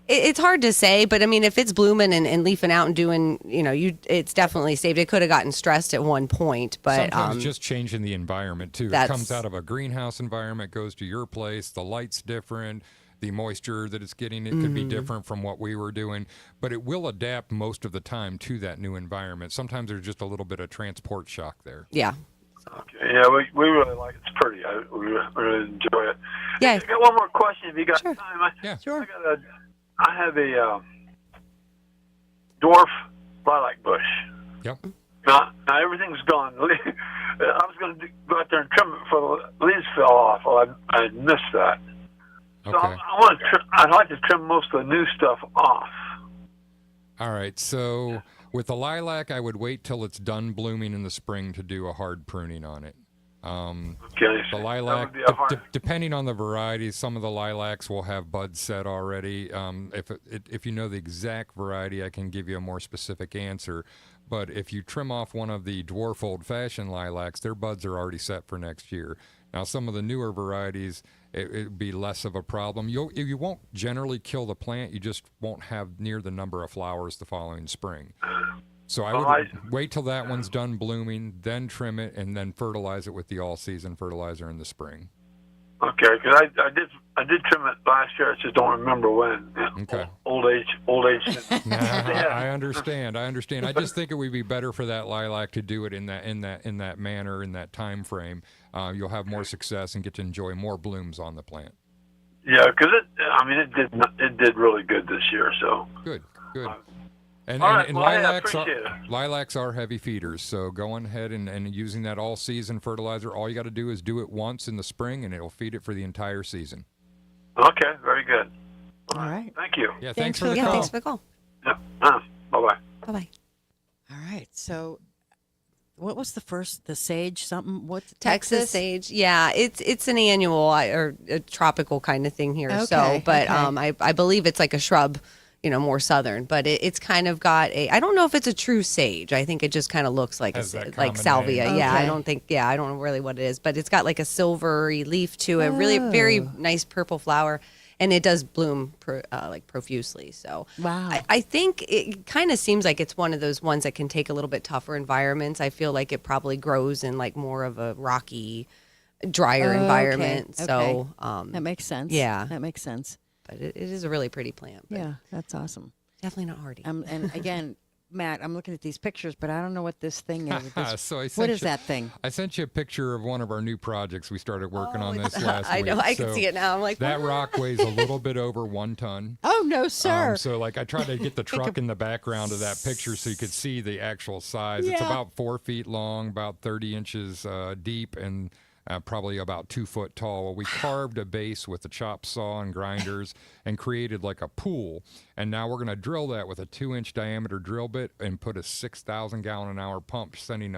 Speaker 6: It's hard to say, but I mean, if it's blooming and leafing out and doing, it's definitely saved. It could have gotten stressed at one point, but
Speaker 5: sometimes just changing the environment too. It comes out of a greenhouse environment, goes to your place. The light's different. The moisture that it's getting, it could be different from what we were doing, but it will adapt most of the time to that new environment. Sometimes there's just a little bit of transport shock there.
Speaker 6: Yeah.
Speaker 13: Okay. Yeah, we really like it. It's pretty. We really enjoy it.
Speaker 6: Yeah.
Speaker 13: I got one more question if you got time.
Speaker 4: Sure.
Speaker 13: I have a dwarf lilac bush.
Speaker 5: Yep.
Speaker 13: Now everything's gone. I was going to go out there and trim it before the leaves fell off. Well, I missed that. So
Speaker 5: Okay.
Speaker 13: I'd like to trim most of the new stuff off.
Speaker 5: All right. So with the lilac, I would wait till it's done blooming in the spring to do a hard pruning on it. The lilac, depending on the variety, some of the lilacs will have buds set already. If you know the exact variety, I can give you a more specific answer. But if you trim off one of the dwarf old-fashioned lilacs, their buds are already set for next year. Now, some of the newer varieties, it would be less of a problem. You won't generally kill the plant. You just won't have near the number of flowers the following spring. So I would wait till that one's done blooming, then trim it, and then fertilize it with the all-season fertilizer in the spring.
Speaker 13: Okay, because I did trim it last year. I just don't remember when.
Speaker 5: Okay.
Speaker 13: Old age.
Speaker 5: I understand. I just think it would be better for that lilac to do it in that manner, in that time frame. You'll have more success and get to enjoy more blooms on the plant.
Speaker 13: Yeah, because it did really good this year. So
Speaker 5: good. And lilacs are heavy feeders, so going ahead and using that all-season fertilizer, all you got to do is do it once in the spring, and it'll feed it for the entire season.
Speaker 13: Okay, very good.
Speaker 4: All right.
Speaker 13: Thank you.
Speaker 5: Yeah, thanks for the
Speaker 6: Yeah,
Speaker 5: call.
Speaker 6: thanks for the call.
Speaker 13: Yeah. Bye-bye.
Speaker 6: Bye-bye.
Speaker 4: All right. So what was the sage something? What's
Speaker 6: Texas sage? Yeah, it's an annual or a tropical kind of thing here.
Speaker 4: Okay,
Speaker 6: So, but
Speaker 4: okay.
Speaker 6: I believe it's like a shrub, more southern. But it's kind of got I don't know if it's a true sage. I think it just kind of looks like like salvia.
Speaker 4: name.
Speaker 6: Yeah,
Speaker 4: Okay.
Speaker 6: I don't know really what it is, but it's got like a silvery leaf to it. Really very nice purple flower. And it does bloom like profusely. So
Speaker 4: wow.
Speaker 6: I think it kind of seems like it's one of those ones that can take a little bit tougher environments. I feel like it probably grows in like more of a rocky, drier environment.
Speaker 4: Okay.
Speaker 6: So
Speaker 4: that makes sense.
Speaker 6: Yeah,
Speaker 4: that makes sense.
Speaker 6: But it is a really pretty plant. But
Speaker 4: Yeah, that's awesome.
Speaker 6: definitely not hardy.
Speaker 4: And again, Matt, I'm looking at these pictures, but I don't know what this thing is.
Speaker 5: So
Speaker 4: What is that thing?
Speaker 5: I sent you a picture of one of our new projects. We started working on this last week.
Speaker 6: I know, I can
Speaker 5: So
Speaker 6: see it now. I'm like,
Speaker 5: that
Speaker 6: what?
Speaker 5: rock weighs a little bit over 1 ton.
Speaker 4: Oh no, sir!
Speaker 5: So like I tried to get the truck in the background of that picture so you could see the actual size. It's
Speaker 4: Yeah.
Speaker 5: about 4 feet long, about 30 inches deep, and probably about 2 foot tall. Well, we carved a base with a chop saw and grinders and created like a pool. And now we're going to drill that with a 2-inch diameter drill bit and put a 6,000 gallon an hour pump sending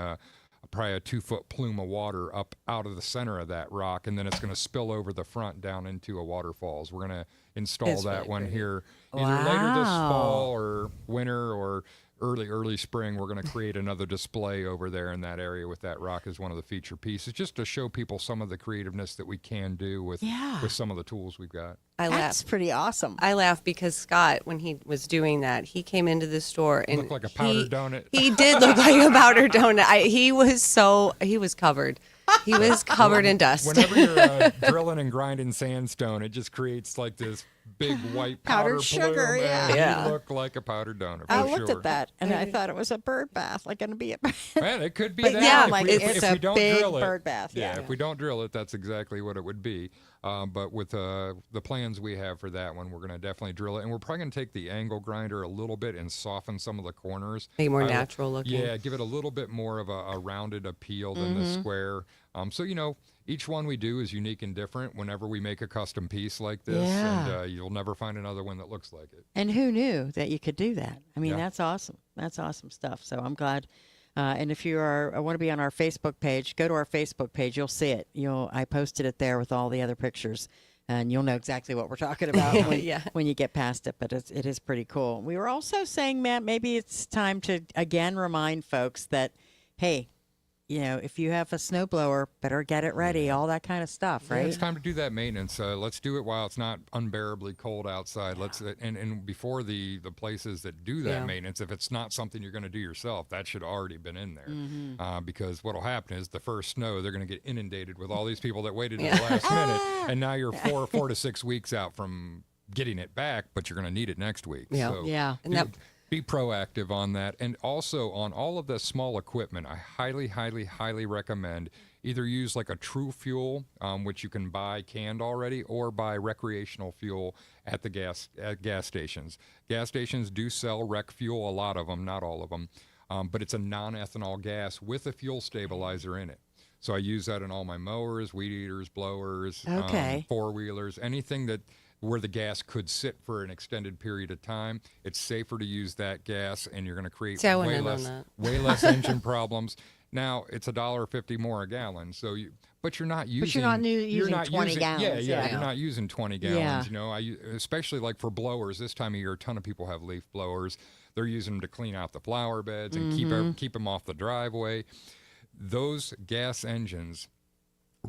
Speaker 5: probably a 2 foot plume of water up out of the center of that rock, and then it's going to spill over the front down into a waterfalls. We're going to install
Speaker 6: It's
Speaker 5: that
Speaker 6: really
Speaker 5: one
Speaker 6: pretty.
Speaker 5: here either later this
Speaker 4: Wow.
Speaker 5: fall or winter or early spring. We're going to create another display over there in that area with that rock as one of the feature pieces, just to show people some of the creativeness that we can do with some of the tools we've got.
Speaker 6: I
Speaker 4: That's
Speaker 6: laugh.
Speaker 4: pretty awesome.
Speaker 6: I laugh because Scott, when he was doing that, he came into the store and
Speaker 5: Looked like a powdered donut.
Speaker 6: He did look like a powdered donut. He was covered. He was covered in dust.
Speaker 5: Whenever you're drilling and grinding sandstone, it just creates like this big white powder
Speaker 4: Powdered sugar,
Speaker 5: plume,
Speaker 4: yeah.
Speaker 5: and
Speaker 6: Yeah.
Speaker 5: You look like a powdered donut. For
Speaker 4: I looked
Speaker 5: sure.
Speaker 4: at that and I thought it was a bird bath, like going to be a.
Speaker 5: Man, it could be
Speaker 4: But
Speaker 5: that.
Speaker 4: yeah,
Speaker 5: If
Speaker 4: like,
Speaker 5: we-
Speaker 4: it's
Speaker 5: if
Speaker 4: a
Speaker 5: we don't
Speaker 4: big
Speaker 5: drill it,
Speaker 4: bird bath, yeah.
Speaker 5: if we don't drill it, that's exactly what it would be. But with the plans we have for that one, we're going to definitely drill it, and we're probably going to take the angle grinder a little bit and soften some of the corners.
Speaker 6: Make it more natural looking.
Speaker 5: Yeah, give it a little bit more of a rounded appeal than the square. So each one we do is unique and different. Whenever we make a custom piece like this,
Speaker 4: Yeah.
Speaker 5: and you'll never find another one that looks like it.
Speaker 4: And who knew that you could do that? I mean,
Speaker 5: Yeah.
Speaker 4: that's awesome. That's awesome stuff. So I'm glad. And if you want to be on our Facebook page, go to our Facebook page. You'll see it. I posted it there with all the other pictures, and you'll know exactly what we're talking about when you get past it. But it is pretty cool. We were also saying, Matt, maybe it's time to again remind folks that, hey, if you have a snowblower, better get it ready, all that kind of stuff,
Speaker 5: Yeah,
Speaker 4: right?
Speaker 5: it's time to do that maintenance. Let's do it while it's not unbearably cold outside. Let's and before the places that do that
Speaker 6: Yeah.
Speaker 5: maintenance, if it's not something you're going to do yourself, that should already been in there.
Speaker 4: Mm-hmm.
Speaker 5: Because what'll happen is the first snow, they're going to get inundated with all these people that waited
Speaker 6: Yeah.
Speaker 5: to the last minute, and now you're four to 6 weeks out from getting it back, but you're going to need it next week.
Speaker 6: Yeah.
Speaker 5: So
Speaker 4: Yeah.
Speaker 6: And
Speaker 5: be proactive on that. And also on all of the small equipment, I highly, highly, highly recommend either use like a True Fuel, which you can buy canned already, or buy recreational fuel at the gas stations. Gas stations do sell rec fuel, a lot of them, not all of them, but it's a non-ethanol gas with a fuel stabilizer in it. So I use that in all my mowers, weed eaters, blowers,
Speaker 4: Okay.
Speaker 5: four-wheelers, anything where the gas could sit for an extended period of time. It's safer to use that gas, and you're going to create
Speaker 6: See, I wouldn't
Speaker 5: way
Speaker 6: have known
Speaker 5: less, way less engine problems. Now it's $1.50 more a gallon, but you're not using.
Speaker 4: using 20 gallons,
Speaker 5: Yeah,
Speaker 4: yeah.
Speaker 5: you're not using 20
Speaker 4: Yeah.
Speaker 5: gallons. Especially like for blowers this time of year. A ton of people have leaf blowers. They're using them to clean out the flower beds and keep them off the driveway. Those gas engines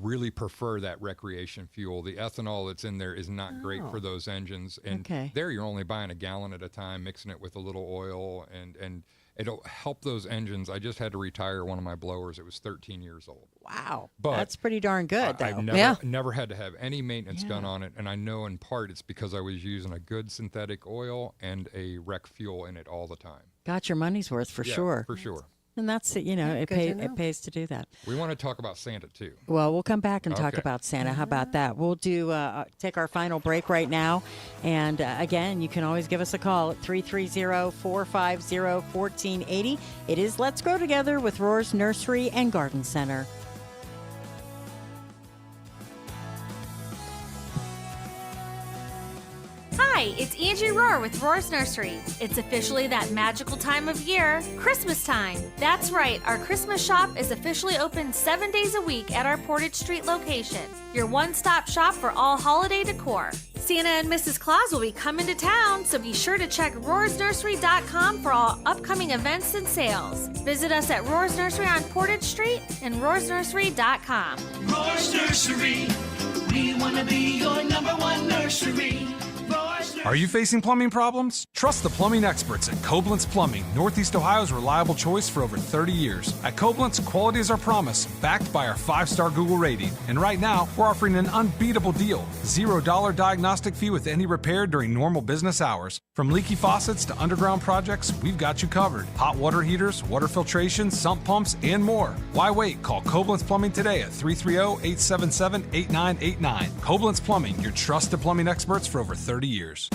Speaker 5: really prefer that recreation fuel. The ethanol that's in there is not great for those engines. And there you're only buying a gallon at a time, mixing it with a little oil, and it'll help those engines. I just had to retire one of my blowers. It was 13 years old.
Speaker 4: Wow.
Speaker 5: But
Speaker 4: that's pretty darn good, though.
Speaker 5: I've never had to have any maintenance done on it. And I know in part it's because I was using a good synthetic oil and a rec fuel in it all the time.
Speaker 4: Got your money's worth for sure.
Speaker 5: For sure.
Speaker 4: And that's it. It pays to do that.
Speaker 5: We want to talk about Santa too.
Speaker 4: Well, we'll come back and talk about Santa. How about that? We'll do take our final break right now. And again, you can always give us a call at 330-450-1480. It is Let's Grow Together with Rohr's Nursery and Garden Center.
Speaker 14: Hi, it's Angie Rohr with Rohr's Nursery. It's officially that magical time of year, Christmas time. That's right, our Christmas shop is officially open 7 days a week at our Portage Street location, your one-stop shop for all holiday decor. Santa and Mrs. Claus will be coming to town, so be sure to check RohrsNursery.com for all upcoming events and sales. Visit us at Rohr's Nursery on Portage Street and RohrsNursery.com.
Speaker 8: Rohr's Nursery, we want to be your number one nursery.
Speaker 15: Are you facing plumbing problems? Trust the plumbing experts at Koblenz Plumbing, Northeast Ohio's reliable choice for over 30 years. At Koblenz, quality is our promise, backed by our 5-star Google rating. And right now, we're offering an unbeatable deal. $0 diagnostic fee with any repair during normal business hours. From leaky faucets to underground projects, we've got you covered. Hot water heaters, water filtration, sump pumps, and more. Why wait? Call Koblenz Plumbing today at 330-877-8989. Koblenz Plumbing, your trusted plumbing experts for over 30 years.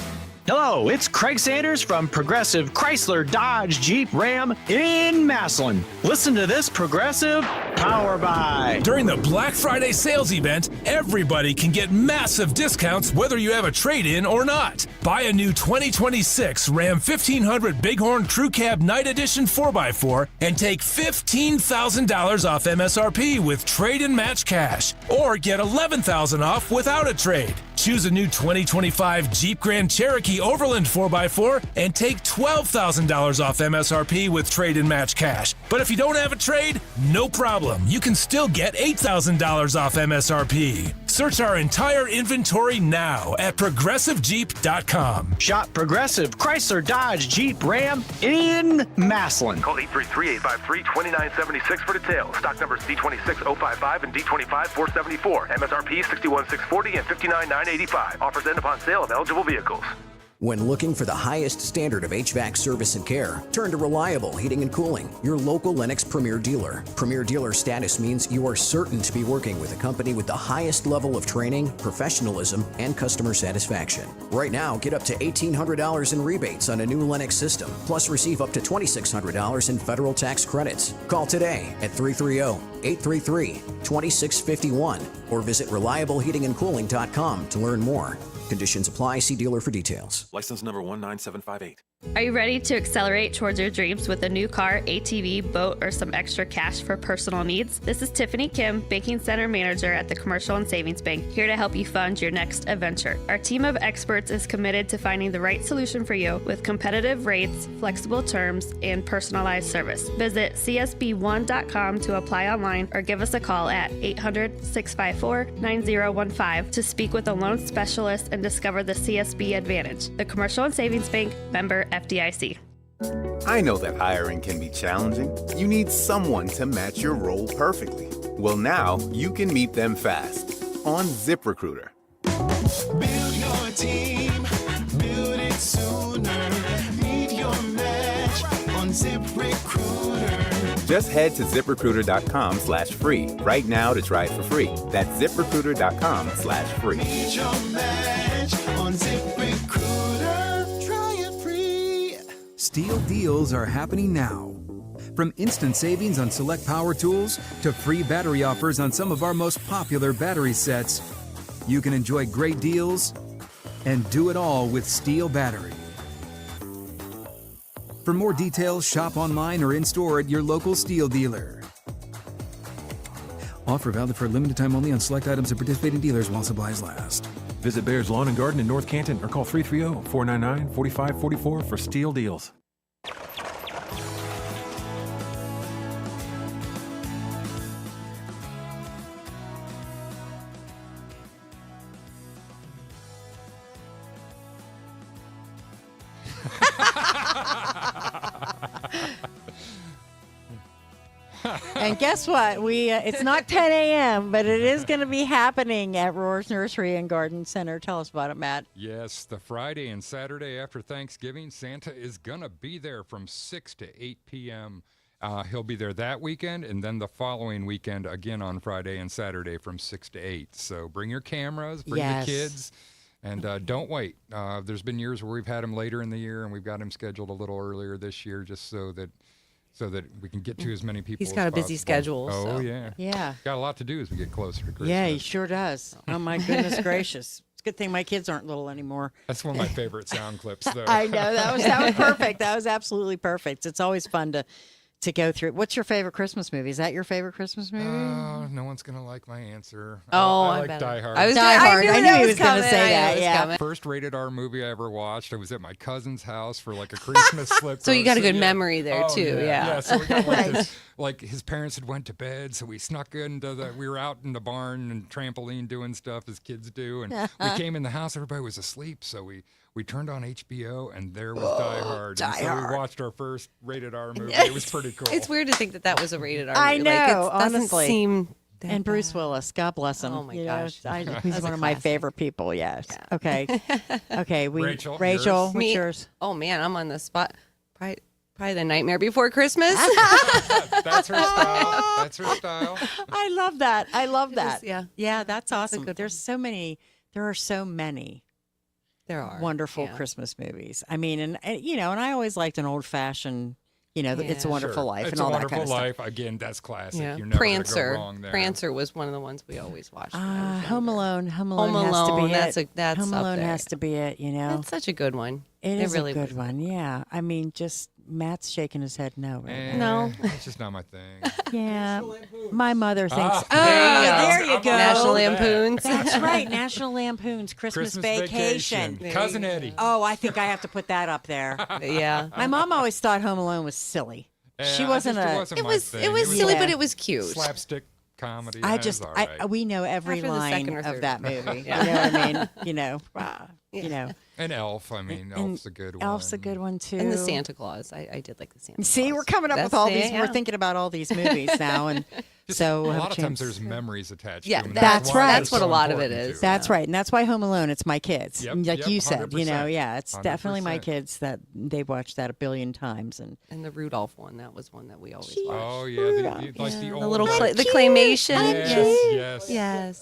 Speaker 16: Hello, it's Craig Sanders from Progressive Chrysler Dodge Jeep Ram in Massillon. Listen to this Progressive Power Buy.
Speaker 17: During the Black Friday sales event, everybody can get massive discounts whether you have a trade-in or not. Buy a new 2026 Ram 1500 Bighorn Crew Cab Night Edition 4x4 and take $15,000 off MSRP with trade-in match cash, or get $11,000 off without a trade. Choose a new 2025 Jeep Grand Cherokee Overland 4x4 and take $12,000 off MSRP with trade-in match cash. But if you don't have a trade, no problem. You can still get $8,000 off MSRP. Search our entire inventory now at ProgressiveJeep.com.
Speaker 16: Shop Progressive Chrysler Dodge Jeep Ram in Massillon.
Speaker 19: Call 833-853-2976 for details. Stock numbers D26055 and D25474. MSRP $61,640 and $59,985. Offers end upon sale of eligible vehicles.
Speaker 20: When looking for the highest standard of HVAC service and care, turn to Reliable Heating and Cooling, your local Lennox Premier dealer. Premier dealer status means you are certain to be working with a company with the highest level of training, professionalism, and customer satisfaction. Right now, get up to $1,800 in rebates on a new Lennox system, plus receive up to $2,600 in federal tax credits. Call today at 330-833-2651 or visit ReliableHeatingandCooling.com to learn more. Conditions apply. See dealer for details.
Speaker 24: License number 19758.
Speaker 27: Are you ready to accelerate towards your dreams with a new car, ATV, boat, or some extra cash for personal needs? This is Tiffany Kim, Banking Center Manager at the Commercial and Savings Bank, here to help you fund your next adventure. Our team of experts is committed to finding the right solution for you with competitive rates, flexible terms, and personalized service. Visit csb1.com to apply online or give us a call at 800-654-9015 to speak with a loan specialist and discover the CSB Advantage. The Commercial and Savings Bank, member FDIC.
Speaker 28: I know that hiring can be challenging. You need someone to match your role perfectly. Well, now you can meet them fast on ZipRecruiter.
Speaker 8: Build your team, build it sooner. Meet your match on ZipRecruiter.
Speaker 28: Just head to ZipRecruiter.com/free right now to try it for free. That's ZipRecruiter.com/free.
Speaker 8: Meet your match on ZipRecruiter. Try it free.
Speaker 9: Steel deals are happening now. From instant savings on select power tools to free battery offers on some of our most popular battery sets, you can enjoy great deals and do it all with Steel Battery. For more details, shop online or in-store at your local Steel dealer. Offer valid for a limited time only on select items at participating dealers while supplies last.
Speaker 10: Visit Bear's Lawn and Garden in North Canton or call 330-499-4544 for Steel deals.
Speaker 4: And guess what? It's not 10 a.m., but it is going to be happening at Roar's Nursery and Garden Center. Tell us about it, Matt.
Speaker 5: Yes, the Friday and Saturday after Thanksgiving, Santa is going to be there from 6 to 8 p.m. He'll be there that weekend, and then the following weekend again on Friday and Saturday from 6 to 8. So bring your cameras, bring the kids, and don't wait. There's been years where we've had him later in the year, and we've got him scheduled a little earlier this year just so that we can get to as many people
Speaker 6: He's
Speaker 5: as
Speaker 6: got a busy
Speaker 5: possible.
Speaker 6: schedule.
Speaker 5: Oh,
Speaker 6: so.
Speaker 5: yeah.
Speaker 4: Yeah.
Speaker 5: Got a lot to do as we get closer to Christmas.
Speaker 4: Yeah, he sure does. Oh, my goodness gracious. It's a good thing my kids aren't little anymore.
Speaker 5: That's one of my favorite sound clips, though.
Speaker 4: I know. That was perfect. That was absolutely perfect. It's always fun to go through. What's your favorite Christmas movie? Is that your favorite Christmas movie?
Speaker 5: Oh, no one's going to like my answer.
Speaker 6: Oh,
Speaker 5: I
Speaker 6: I
Speaker 5: like
Speaker 6: bet.
Speaker 5: Die Hard.
Speaker 4: Die Hard. I knew he was going to say that. Yeah.
Speaker 5: First rated R movie I ever watched. I was at my cousin's house for like a Christmas slip.
Speaker 6: So you got a good memory there, too. Yeah.
Speaker 5: So we got like his parents had went to bed, so we snuck into we were out in the barn and trampoline doing stuff as kids do. And we came in the house, everybody was asleep. So we turned on HBO, and there was Die Hard.
Speaker 6: Die
Speaker 5: and so
Speaker 6: Hard.
Speaker 5: we watched our first rated R movie. It was pretty cool.
Speaker 6: It's weird to think that was a rated R
Speaker 4: I
Speaker 6: movie.
Speaker 4: know,
Speaker 6: Like, it doesn't
Speaker 4: honestly.
Speaker 6: seem that
Speaker 4: And Bruce
Speaker 6: bad.
Speaker 4: Willis, God bless him.
Speaker 6: Oh, my
Speaker 4: You know,
Speaker 6: gosh.
Speaker 4: he's
Speaker 6: That's
Speaker 4: one
Speaker 6: a
Speaker 4: of my
Speaker 6: classic.
Speaker 4: favorite people, yes.
Speaker 6: Yeah.
Speaker 4: Okay. Okay.
Speaker 5: Rachel,
Speaker 4: what's
Speaker 6: Me-
Speaker 4: yours?
Speaker 6: Oh, man, I'm on the spot. Probably The Nightmare Before Christmas.
Speaker 5: That's her style. That's her style.
Speaker 4: I love that. I love that.
Speaker 6: yeah.
Speaker 4: Yeah, that's awesome.
Speaker 6: good
Speaker 4: There are so many
Speaker 6: There are.
Speaker 4: wonderful
Speaker 6: yeah.
Speaker 4: Christmas movies. I mean, and I always liked an old fashioned, It's a
Speaker 6: Yeah.
Speaker 4: Wonderful Life
Speaker 5: It's
Speaker 4: and all
Speaker 5: a
Speaker 4: that
Speaker 5: Wonderful
Speaker 4: kind of stuff.
Speaker 5: Life. Again, that's classic.
Speaker 6: Yeah.
Speaker 5: You're never
Speaker 6: Prancer.
Speaker 5: going to go wrong there.
Speaker 6: Prancer was one of the ones we always watched. when I was younger.
Speaker 4: Home Alone. Home Alone
Speaker 6: Home
Speaker 4: has to
Speaker 6: Alone,
Speaker 4: be
Speaker 6: that's
Speaker 4: it.
Speaker 6: that's
Speaker 4: Home
Speaker 6: up
Speaker 4: Alone
Speaker 6: there.
Speaker 4: has to be it.
Speaker 6: It's such a good one.
Speaker 4: It is
Speaker 6: really
Speaker 4: a good
Speaker 6: was.
Speaker 4: one. Yeah. I mean, just Matt's shaking his head no right
Speaker 6: No.
Speaker 5: It's just not my thing.
Speaker 4: Yeah. My mother thinks,
Speaker 6: there you go. National
Speaker 5: that.
Speaker 6: Lampoons.
Speaker 4: That's right. National Lampoon's Christmas Vacation.
Speaker 5: Cousin Eddie.
Speaker 4: Oh, I think I have to put that up there.
Speaker 6: Yeah.
Speaker 4: My mom always thought Home Alone was silly. She
Speaker 5: Yeah,
Speaker 4: wasn't
Speaker 5: it
Speaker 4: a.
Speaker 5: wasn't my
Speaker 6: It
Speaker 5: thing.
Speaker 6: was silly,
Speaker 4: Yeah.
Speaker 6: but it was cute.
Speaker 5: Slapstick comedy.
Speaker 4: I
Speaker 5: It was
Speaker 4: just,
Speaker 5: all right.
Speaker 4: we know every
Speaker 6: After the
Speaker 4: line
Speaker 6: second or
Speaker 4: of
Speaker 6: third.
Speaker 4: that movie.
Speaker 6: Yeah.
Speaker 4: You know what I mean? You know.
Speaker 5: And Elf. I mean,
Speaker 4: And
Speaker 5: Elf's a good one.
Speaker 4: Elf's a good one too.
Speaker 6: And the Santa Claus. I did like the Santa Claus.
Speaker 4: See, we're coming up with
Speaker 6: That's
Speaker 4: all
Speaker 6: it,
Speaker 4: these.
Speaker 6: yeah.
Speaker 4: We're thinking about all these movies now, and
Speaker 5: Just
Speaker 4: so
Speaker 5: a
Speaker 4: we'll have
Speaker 5: lot of times
Speaker 4: chance.
Speaker 5: there's memories attached
Speaker 6: Yeah,
Speaker 5: to them.
Speaker 4: that's
Speaker 5: why
Speaker 4: right.
Speaker 5: they're
Speaker 6: That's what
Speaker 5: so
Speaker 6: a lot of it
Speaker 5: important
Speaker 6: is.
Speaker 5: to
Speaker 4: That's right, and that's why Home Alone. It's my kids,
Speaker 5: Yep,
Speaker 4: And like
Speaker 5: yep,
Speaker 4: you said.
Speaker 5: 100%.
Speaker 4: Yeah, it's definitely my
Speaker 5: 100%.
Speaker 4: kids that they've watched that a billion times, and
Speaker 6: And the Rudolph one. That was one that we always watched.
Speaker 5: Oh, yeah. Like the
Speaker 6: The
Speaker 5: old
Speaker 6: little
Speaker 5: like-
Speaker 6: the claymation.
Speaker 5: Yes, yes.
Speaker 6: Yes.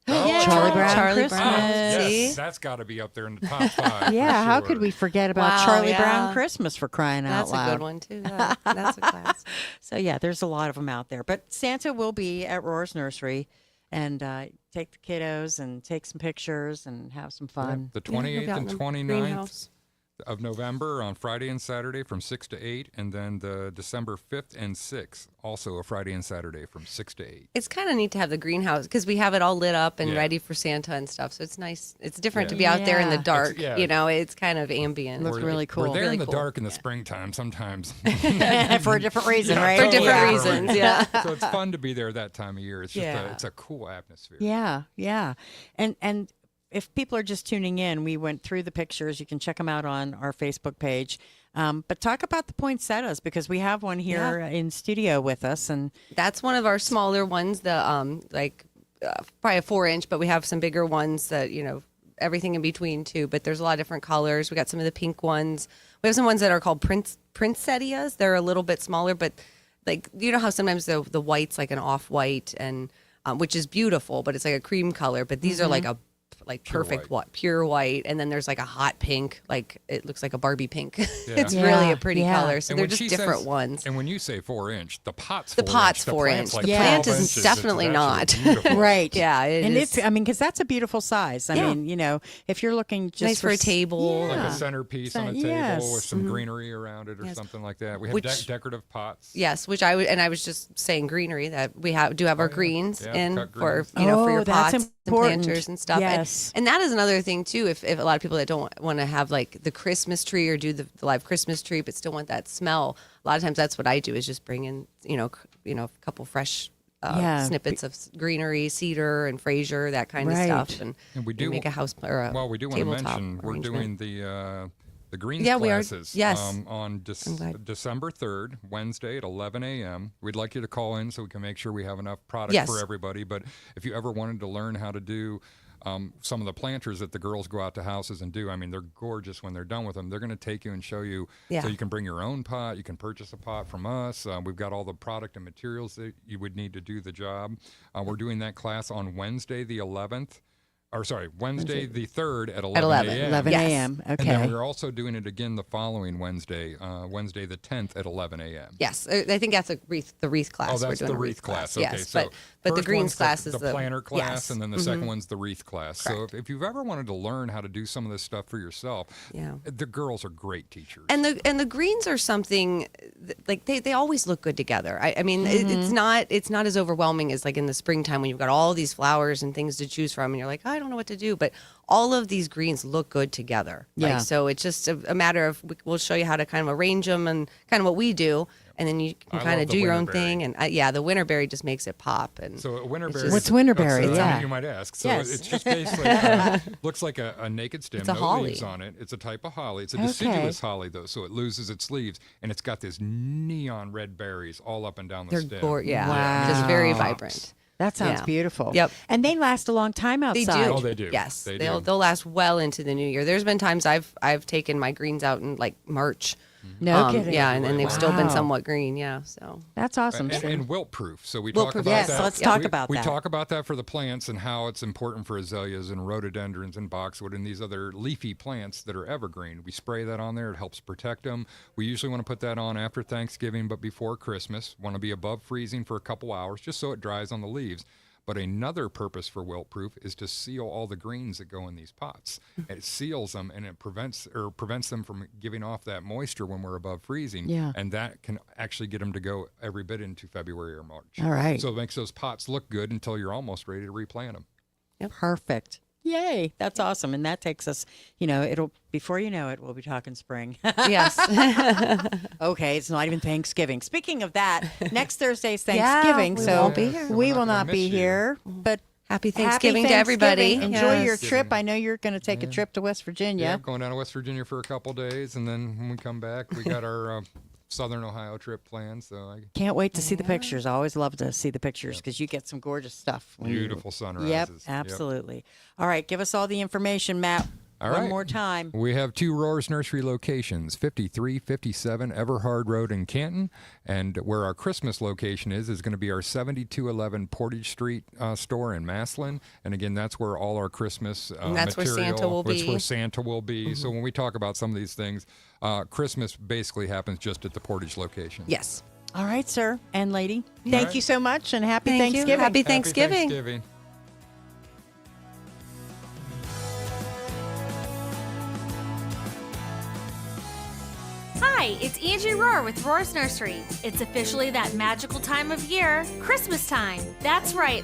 Speaker 5: Oh,
Speaker 4: Charlie Brown
Speaker 6: Charlie
Speaker 4: Christmas.
Speaker 6: Brown.
Speaker 5: Yes,
Speaker 6: See?
Speaker 5: that's got to be up there in the top 5.
Speaker 4: yeah,
Speaker 5: for
Speaker 4: how
Speaker 5: sure.
Speaker 4: could we forget about
Speaker 6: Wow,
Speaker 4: Charlie
Speaker 6: yeah.
Speaker 4: Brown Christmas for crying
Speaker 6: That's
Speaker 4: out loud?
Speaker 6: a good one too. Yeah, that's a class.
Speaker 4: So yeah, there's a lot of them out there. But Santa will be at Roar's Nursery, and take the kiddos and take some pictures and have some fun.
Speaker 5: The
Speaker 6: Yeah,
Speaker 5: 28th
Speaker 6: look out
Speaker 5: and
Speaker 6: in the
Speaker 5: 29th
Speaker 6: greenhouse.
Speaker 5: of November on Friday and Saturday from 6 to 8, and then the December 5th and 6th, also a Friday and Saturday from 6 to 8.
Speaker 6: It's kind of neat to have the greenhouse because we have it all lit up and
Speaker 5: Yeah.
Speaker 6: ready for Santa and stuff. So it's nice. It's different to
Speaker 5: Yeah.
Speaker 6: be out there in the
Speaker 4: Yeah.
Speaker 6: dark.
Speaker 5: yeah.
Speaker 6: It's kind of ambient.
Speaker 4: Looks really cool.
Speaker 5: We're there
Speaker 6: Really
Speaker 5: in the
Speaker 6: cool.
Speaker 5: dark in the springtime sometimes.
Speaker 4: For a different reason,
Speaker 5: Yeah,
Speaker 4: right?
Speaker 6: For
Speaker 5: totally
Speaker 6: different
Speaker 5: different
Speaker 6: reasons, yeah.
Speaker 5: So it's fun to be there that time of year. It's just
Speaker 6: Yeah.
Speaker 5: it's a cool atmosphere.
Speaker 4: Yeah, yeah. And if people are just tuning in, we went through the pictures. You can check them out on our Facebook page. But talk about the poinsettias because we have one here in studio with us, and
Speaker 6: That's one of our smaller ones. The probably a 4-inch, but we have some bigger ones that everything in between too. But there's a lot of different colors. We got some of the pink ones. We have some ones that are called poinsettias. They're a little bit smaller, but like how sometimes the white's like an off-white and which is beautiful, but it's like a cream color. But these are like a perfect pure white, and then there's like a hot pink, like it looks like a Barbie pink. It's really a pretty color. So
Speaker 5: And
Speaker 6: they're
Speaker 5: when
Speaker 6: just
Speaker 5: she
Speaker 6: different
Speaker 5: says-
Speaker 6: ones.
Speaker 5: And when you say 4-inch, the pot's
Speaker 6: The
Speaker 5: 4-inch.
Speaker 6: pot's
Speaker 5: The
Speaker 6: 4
Speaker 5: plant's
Speaker 6: inch.
Speaker 5: like
Speaker 6: The
Speaker 5: 12
Speaker 6: plant is
Speaker 5: inches. It's
Speaker 6: definitely not.
Speaker 5: actually beautiful.
Speaker 4: right,
Speaker 6: Yeah, it
Speaker 4: and
Speaker 6: is.
Speaker 4: it's because that's a beautiful size. I
Speaker 6: Yeah.
Speaker 4: mean, if you're looking just
Speaker 6: Nice for a table.
Speaker 5: Like
Speaker 4: yeah.
Speaker 5: a centerpiece on a table
Speaker 4: Yes.
Speaker 5: with some greenery around it or
Speaker 6: Yes.
Speaker 5: something like that. We have
Speaker 6: Which-
Speaker 5: decorative pots.
Speaker 6: Yes, which I was just saying greenery that we do have our greens
Speaker 5: Yeah,
Speaker 6: in
Speaker 5: cut
Speaker 6: for
Speaker 5: greens.
Speaker 6: for your
Speaker 4: Oh, that's
Speaker 6: pots and
Speaker 4: important.
Speaker 6: planters and stuff.
Speaker 4: Yes.
Speaker 6: And that is another thing too. If a lot of people that don't want to have like the Christmas tree or do the live Christmas tree, but still want that smell, a lot of times that's what I do is just bring in a couple fresh. Snippets of greenery, cedar and Fraser, that kind of
Speaker 4: Right.
Speaker 6: stuff, and
Speaker 5: And we do
Speaker 6: make a house or a
Speaker 5: Well, we do want to
Speaker 6: tabletop
Speaker 5: mention we're
Speaker 6: arrangement.
Speaker 5: doing The greens
Speaker 6: Yeah, we are.
Speaker 5: classes.
Speaker 6: Yes.
Speaker 5: On December 3rd, Wednesday at 11 a.m. We'd like you to call in so we can make sure we have enough product
Speaker 6: Yes.
Speaker 5: for everybody. But if you ever wanted to learn how to do some of the planters that the girls go out to houses and do, I mean, they're gorgeous when they're done with them. They're going to take you and show you.
Speaker 6: Yeah.
Speaker 5: So you can bring your own pot. You can purchase a pot from us. We've got all the product and materials that you would need to do the job. We're doing that class on Wednesday the 11th. Wednesday the 3rd at 11 a.m.
Speaker 4: 11 a.m.
Speaker 5: And
Speaker 4: Okay.
Speaker 5: then we're also doing it again the following Wednesday, Wednesday the 10th at 11 a.m.
Speaker 6: Yes, I think that's the wreath class.
Speaker 5: Oh, that's
Speaker 6: We're doing
Speaker 5: the
Speaker 6: a
Speaker 5: wreath class. Okay,
Speaker 6: Yes,
Speaker 5: so
Speaker 6: but the
Speaker 5: first
Speaker 6: greens
Speaker 5: one's
Speaker 6: class is
Speaker 5: the planter class,
Speaker 6: yes.
Speaker 5: and then the
Speaker 6: Mhm.
Speaker 5: second one's the wreath class. So if you've ever wanted to learn how to do some of this stuff for yourself, the girls are great teachers.
Speaker 6: And the greens are something like they always look good together. I mean, it's not as overwhelming as like in the springtime when you've got all these flowers and things to choose from, and you're like, I don't know what to do. But all of these greens look good together.
Speaker 4: Yeah.
Speaker 6: Like, so it's just a matter of we'll show you how to kind of arrange them and kind of what we do. And then you can
Speaker 5: I
Speaker 6: kind
Speaker 5: love
Speaker 6: of
Speaker 5: the
Speaker 6: do your own
Speaker 5: winterberry.
Speaker 6: thing. And the winterberry just makes it pop. And
Speaker 5: So a winterberry.
Speaker 6: just-
Speaker 4: What's winterberry?
Speaker 5: That's
Speaker 4: Yeah.
Speaker 5: something you might ask. So
Speaker 4: Yes.
Speaker 5: it's just basically looks like a naked stem,
Speaker 6: It's a
Speaker 5: no
Speaker 6: holly.
Speaker 5: leaves on it. It's a type of holly. It's a
Speaker 4: Okay.
Speaker 5: deciduous holly though, so it loses its leaves, and it's got this neon red berries all up and down the
Speaker 6: They're
Speaker 5: stem.
Speaker 4: Wow.
Speaker 6: just very vibrant.
Speaker 4: That sounds
Speaker 6: Yeah.
Speaker 4: beautiful.
Speaker 6: Yep.
Speaker 4: And they last a long time
Speaker 6: They
Speaker 4: outside.
Speaker 6: do.
Speaker 5: Oh, they do.
Speaker 6: Yes,
Speaker 5: They
Speaker 6: they'll
Speaker 5: do.
Speaker 6: they'll last well into the new year. There's been times I've taken my greens out in like March.
Speaker 4: No kidding.
Speaker 6: Yeah, and they've still been
Speaker 4: Wow.
Speaker 6: somewhat green. Yeah, so
Speaker 4: That's awesome.
Speaker 5: And wilt proof. So we
Speaker 6: Wilt
Speaker 5: talk
Speaker 6: proof,
Speaker 5: about
Speaker 6: yes.
Speaker 5: that.
Speaker 4: Let's talk about
Speaker 5: we
Speaker 4: that.
Speaker 5: talk about that for the plants and how it's important for azaleas and rhododendrons and boxwood and these other leafy plants that are evergreen. We spray that on there. It helps protect them. We usually want to put that on after Thanksgiving, but before Christmas. Want to be above freezing for a couple hours just so it dries on the leaves. But another purpose for wilt proof is to seal all the greens that go in these pots. It seals them and it prevents them from giving off that moisture when we're above freezing.
Speaker 4: Yeah.
Speaker 5: And that can actually get them to go every bit into February or March.
Speaker 4: All right.
Speaker 5: So it makes those pots look good until you're almost ready to replant them.
Speaker 4: Perfect. Yay. That's awesome. And that takes us, before you know it, we'll be talking spring.
Speaker 6: yes.
Speaker 4: Okay, it's not even Thanksgiving. Speaking of that, next Thursday's
Speaker 6: Yeah,
Speaker 4: Thanksgiving,
Speaker 6: we
Speaker 4: so
Speaker 6: won't be here.
Speaker 4: we
Speaker 5: We're
Speaker 4: will
Speaker 5: not
Speaker 4: not
Speaker 5: gonna
Speaker 4: be
Speaker 5: miss you.
Speaker 4: here. But
Speaker 6: Happy Thanksgiving to everybody.
Speaker 4: Enjoy your
Speaker 6: Yes.
Speaker 4: trip. I know you're going to take a trip to West Virginia.
Speaker 5: Yeah, going down to West Virginia for a couple days, and then when we come back, we got our Southern Ohio trip planned. So
Speaker 4: Can't wait to see the pictures. I always love to see the pictures because you get some gorgeous stuff.
Speaker 5: Beautiful sunrises.
Speaker 4: Yep,
Speaker 5: Yep.
Speaker 4: absolutely. All right, give us all the information, Matt.
Speaker 5: All
Speaker 4: One
Speaker 5: right.
Speaker 4: more time.
Speaker 5: We have two Roars Nursery locations, 5357 Everhard Road in Canton, and where our Christmas location is going to be our 7211 Portage Street store in Maslin. And again, that's where all our Christmas
Speaker 6: And that's where
Speaker 5: material,
Speaker 6: Santa will
Speaker 5: that's
Speaker 6: be.
Speaker 5: where Santa will be. So when we talk about some of these things, Christmas basically happens just at the Portage location.
Speaker 6: Yes.
Speaker 4: All right, sir and lady.
Speaker 5: All
Speaker 4: Thank
Speaker 5: right.
Speaker 4: you so much, and happy
Speaker 6: Thank you.
Speaker 4: Thanksgiving.
Speaker 6: Happy
Speaker 5: Happy
Speaker 6: Thanksgiving.
Speaker 5: Thanksgiving.
Speaker 14: Hi, it's Angie Rohr with Rohr's Nursery. It's officially that magical time of year, Christmas time. That's right.